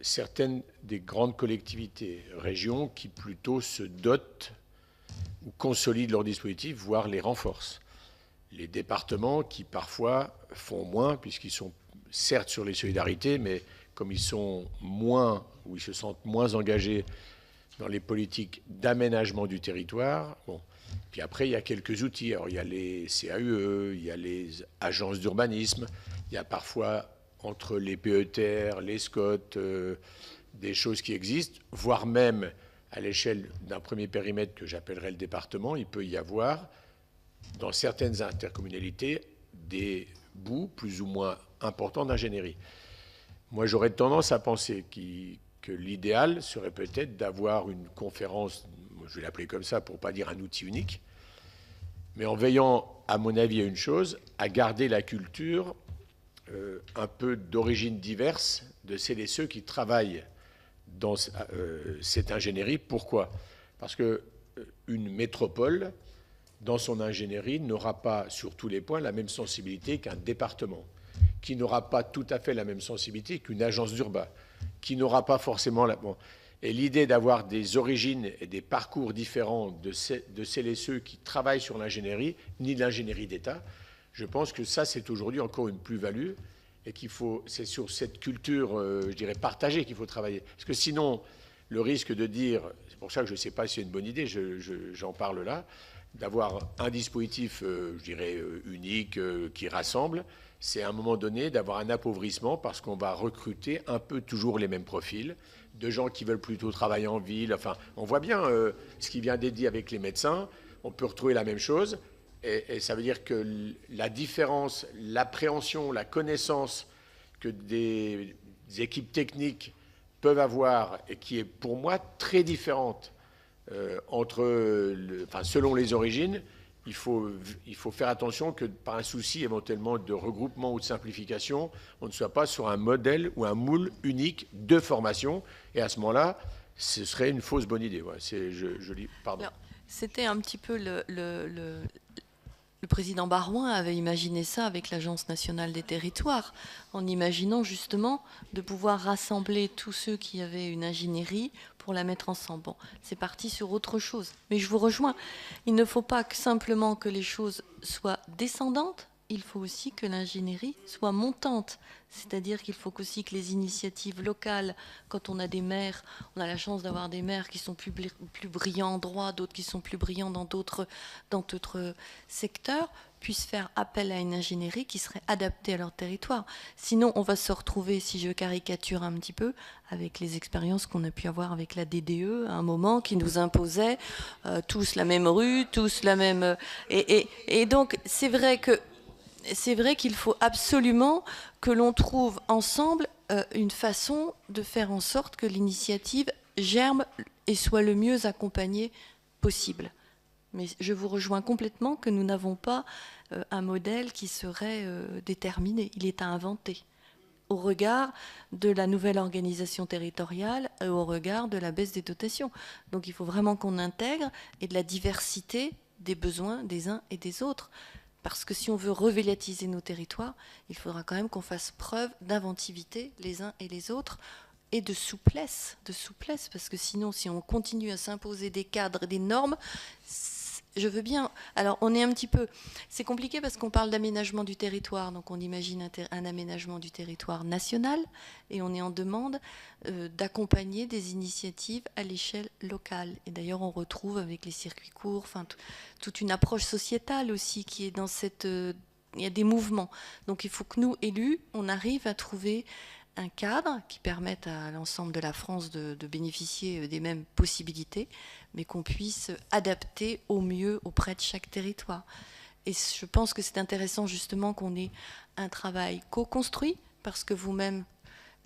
certaines des grandes collectivités, régions, qui plutôt se dotent ou consolident leurs dispositifs, voire les renforcent. Les départements qui, parfois, font moins, puisqu'ils sont certes sur les solidarités, mais comme ils sont moins, ou ils se sentent moins engagés dans les politiques d'aménagement du territoire. Bon. Puis après, il y a quelques outils. Alors, il y a les CAUE, il y a les agences d'urbanisme, il y a parfois, entre les PETR, les SCOT, des choses qui existent, voire même à l'échelle d'un premier périmètre que j'appellerais le département, il peut y avoir, dans certaines intercommunalités, des bouts plus ou moins importants d'ingénierie. Moi, j'aurais tendance à penser que l'idéal serait peut-être d'avoir une conférence, je vais l'appeler comme ça pour ne pas dire un outil unique, mais en veillant, à mon avis, à une chose, à garder la culture un peu d'origine diverse de celles et ceux qui travaillent dans cette ingénierie. Pourquoi ? Parce qu'une métropole, dans son ingénierie, n'aura pas, sur tous les points, la même sensibilité qu'un département, qui n'aura pas tout à fait la même sensibilité qu'une agence d'urbain, qui n'aura pas forcément la... Bon. Et l'idée d'avoir des origines et des parcours différents de celles et ceux qui travaillent sur l'ingénierie, ni de l'ingénierie d'État, je pense que ça, c'est aujourd'hui encore une plus-value et c'est sur cette culture, je dirais, partagée qu'il faut travailler. Parce que sinon, le risque de dire, c'est pour ça que je ne sais pas si c'est une bonne idée, j'en parle là, d'avoir un dispositif, je dirais, unique, qui rassemble, c'est à un moment donné d'avoir un appauvrissement parce qu'on va recruter un peu toujours les mêmes profils, de gens qui veulent plutôt travailler en ville. Enfin, on voit bien ce qui vient d'être dit avec les médecins, on peut retrouver la même chose, et ça veut dire que la différence, l'appréhension, la connaissance que des équipes techniques peuvent avoir, et qui est pour moi très différente selon les origines, il faut faire attention que par un souci éventuellement de regroupement ou de simplification, on ne soit pas sur un modèle ou un moule unique de formation. Et à ce moment-là, ce serait une fausse bonne idée. Ouais, je lis, pardon. C'était un petit peu le président Barouin avait imaginé ça avec l'Agence nationale des territoires, en imaginant justement de pouvoir rassembler tous ceux qui avaient une ingénierie pour la mettre ensemble. Bon, c'est parti sur autre chose. Mais je vous rejoins. Il ne faut pas simplement que les choses soient descendantes, il faut aussi que l'ingénierie soit montante. C'est-à-dire qu'il faut aussi que les initiatives locales, quand on a des maires, on a la chance d'avoir des maires qui sont plus brillants en droit, d'autres qui sont plus brillants dans d'autres secteurs, puissent faire appel à une ingénierie qui serait adaptée à leur territoire. Sinon, on va se retrouver, si je caricature un petit peu, avec les expériences qu'on a pu avoir avec la DDE, à un moment, qui nous imposait tous la même rue, tous la même... Et donc, c'est vrai qu'il faut absolument que l'on trouve ensemble une façon de faire en sorte que l'initiative germe et soit le mieux accompagnée possible. Mais je vous rejoins complètement que nous n'avons pas un modèle qui serait déterminé. Il est à inventer au regard de la nouvelle organisation territoriale et au regard de la baisse des dotations. Donc il faut vraiment qu'on intègre et de la diversité des besoins des uns et des autres. Parce que si on veut revéliatiser nos territoires, il faudra quand même qu'on fasse preuve d'inventivité les uns et les autres et de souplesse, parce que sinon, si on continue à s'imposer des cadres et des normes, je veux bien. Alors, on est un petit peu. C'est compliqué parce qu'on parle d'aménagement du territoire, donc on imagine un aménagement du territoire national, et on est en demande d'accompagner des initiatives à l'échelle locale. Et d'ailleurs, on retrouve avec les circuits courts, enfin, toute une approche sociétale aussi qui est dans cette. Il y a des mouvements. Donc, il faut que nous, élus, on arrive à trouver un cadre qui permette à l'ensemble de la France de bénéficier des mêmes possibilités, mais qu'on puisse adapter au mieux auprès de chaque territoire. Et je pense que c'est intéressant justement qu'on ait un travail co-construit, parce que vous-même,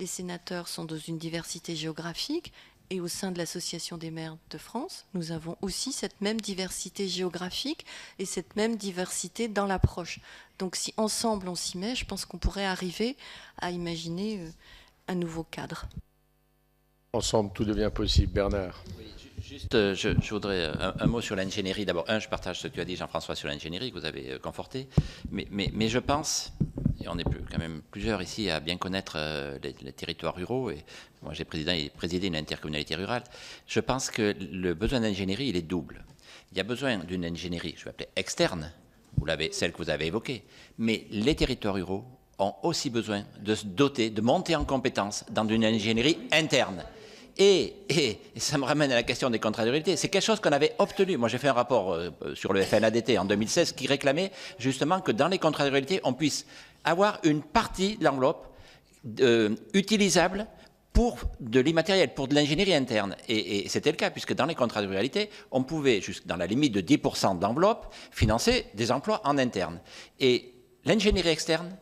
les sénateurs, sont dans une diversité géographique, et au sein de l'Association des maires de France, nous avons aussi cette même diversité géographique et cette même diversité dans l'approche. Donc si ensemble on s'y met, je pense qu'on pourrait arriver à imaginer un nouveau cadre. Ensemble, tout devient possible. Bernard. Oui, juste, je voudrais un mot sur l'ingénierie. D'abord, je partage ce que tu as dit, Jean-François, sur l'ingénierie, que vous avez conforté. Mais je pense, et on est quand même plusieurs ici à bien connaître les territoires ruraux, et moi j'ai présidé une intercommunalité rurale, je pense que le besoin d'ingénierie, il est double. Il y a besoin d'une ingénierie, je vais appeler externe, celle que vous avez évoquée, mais les territoires ruraux ont aussi besoin de se doter, de monter en compétence dans une ingénierie interne. Et ça me ramène à la question des contrats de ruralité. C'est quelque chose qu'on avait obtenu. Moi, j'ai fait un rapport sur le FNADT en 2016 qui réclamait justement que dans les contrats de ruralité, on puisse avoir une partie de l'enveloppe utilisable pour de l'immatériel, pour de l'ingénierie interne. Et c'était le cas, puisque dans les contrats de ruralité, on pouvait, dans la limite de 10% de l'enveloppe, financer des emplois en interne. Et l'ingénierie externe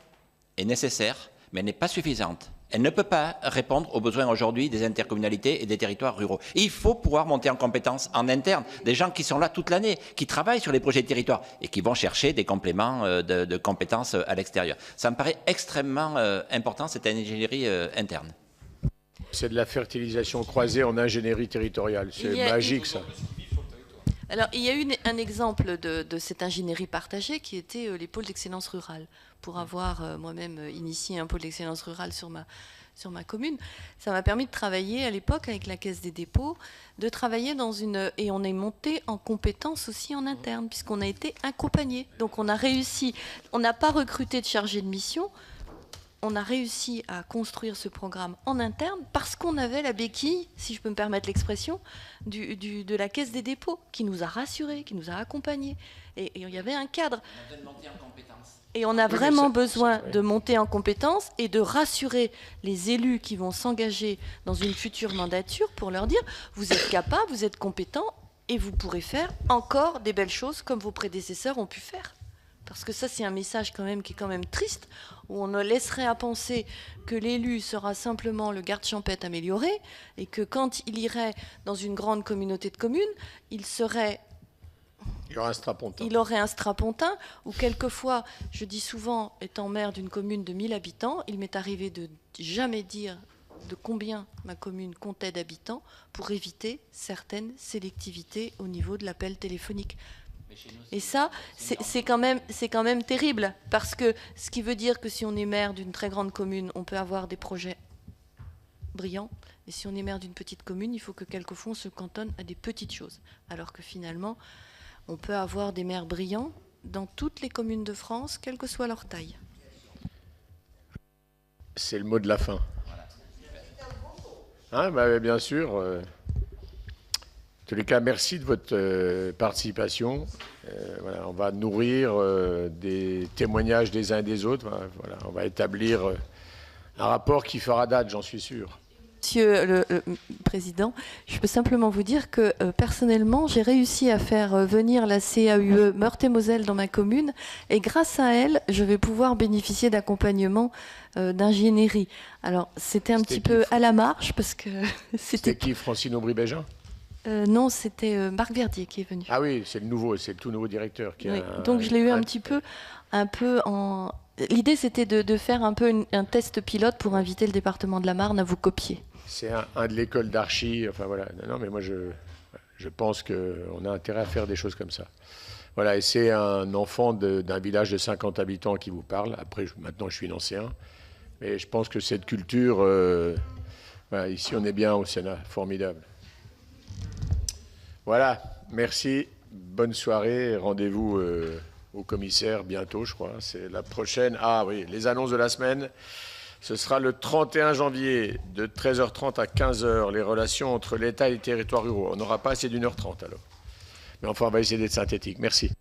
est nécessaire, mais elle n'est pas suffisante. Elle ne peut pas répondre aux besoins aujourd'hui des intercommunalités et des territoires ruraux. Et il faut pouvoir monter en compétences en interne, des gens qui sont là toute l'année, qui travaillent sur les projets de territoire et qui vont chercher des compléments de compétences à l'extérieur. Ça me paraît extrêmement important, cette ingénierie interne. C'est de la fertilisation croisée en ingénierie territoriale. C'est magique, ça. Alors, il y a eu un exemple de cette ingénierie partagée qui était les pôles d'excellence rurale. Pour avoir moi-même initié un pôle d'excellence rurale sur ma commune, ça m'a permis de travailler à l'époque avec la Caisse des dépôts, de travailler et on est monté en compétences aussi en interne, puisqu'on a été accompagné. Donc on a réussi, on n'a pas recruté de chargé de mission, on a réussi à construire ce programme en interne parce qu'on avait la béquille, si je peux me permettre l'expression, de la Caisse des dépôts, qui nous a rassurés, qui nous a accompagnés. Et il y avait un cadre. Et on a vraiment besoin de monter en compétences et de rassurer les élus qui vont s'engager dans une future mandature pour leur dire « vous êtes capables, vous êtes compétents et vous pourrez faire encore des belles choses comme vos prédécesseurs ont pu faire ». Parce que ça, c'est un message quand même qui est quand même triste, où on laisserait à penser que l'élu sera simplement le garde champêtre amélioré et que quand il irait dans une grande communauté de communes, il aurait un strapontin, ou quelquefois, je dis souvent, étant maire d'une commune de 1000 habitants, il m'est arrivé de jamais dire de combien ma commune comptait d'habitants pour éviter certaines sélectivités au niveau de l'appel téléphonique. Et ça, c'est quand même terrible, parce que ce qui veut dire que si on est maire d'une très grande commune, on peut avoir des projets brillants, et si on est maire d'une petite commune, il faut que quelquefois on se cantonne à des petites choses, alors que finalement, on peut avoir des maires brillants dans toutes les communes de France, quelle que soit leur taille. C'est le mot de la fin. Bien sûr. En tous les cas, merci de votre participation. On va nourrir des témoignages des uns et des autres. On va établir un rapport qui fera date, j'en suis sûr. Monsieur le Président, je peux simplement vous dire que personnellement, j'ai réussi à faire venir la CAUE Meurthe-et-Moselle dans ma commune, et grâce à elle, je vais pouvoir bénéficier d'accompagnement d'ingénierie. Alors, c'était un petit peu à la marge, parce que c'était qui, Francine Aubry-Bégin ? Non, c'était Marc Verdier qui est venu. Ah oui, c'est le tout nouveau directeur. Qui Oui, donc je l'ai eu un peu en... L'idée, c'était de faire un peu un test pilote pour inviter le département de la Marne à vous copier. C'est un de l'école d'archi. Enfin voilà. Non, mais moi je pense qu'on a intérêt à faire des choses comme ça. Voilà, et c'est un enfant d'un village de 50 habitants qui vous parle. Après, maintenant, je suis ancien. Mais je pense que cette culture, voilà, ici, on est bien au Sénat. Formidable. Voilà, merci. Bonne soirée. Rendez-vous au commissaire bientôt, je crois. C'est la prochaine. Ah oui, les annonces de la semaine. Ce sera le 31 janvier de 13h30 à 15h, les relations entre l'État et les territoires ruraux. On n'aura pas assez d'1h30 alors. Mais enfin, on va essayer d'être synthétique. Merci.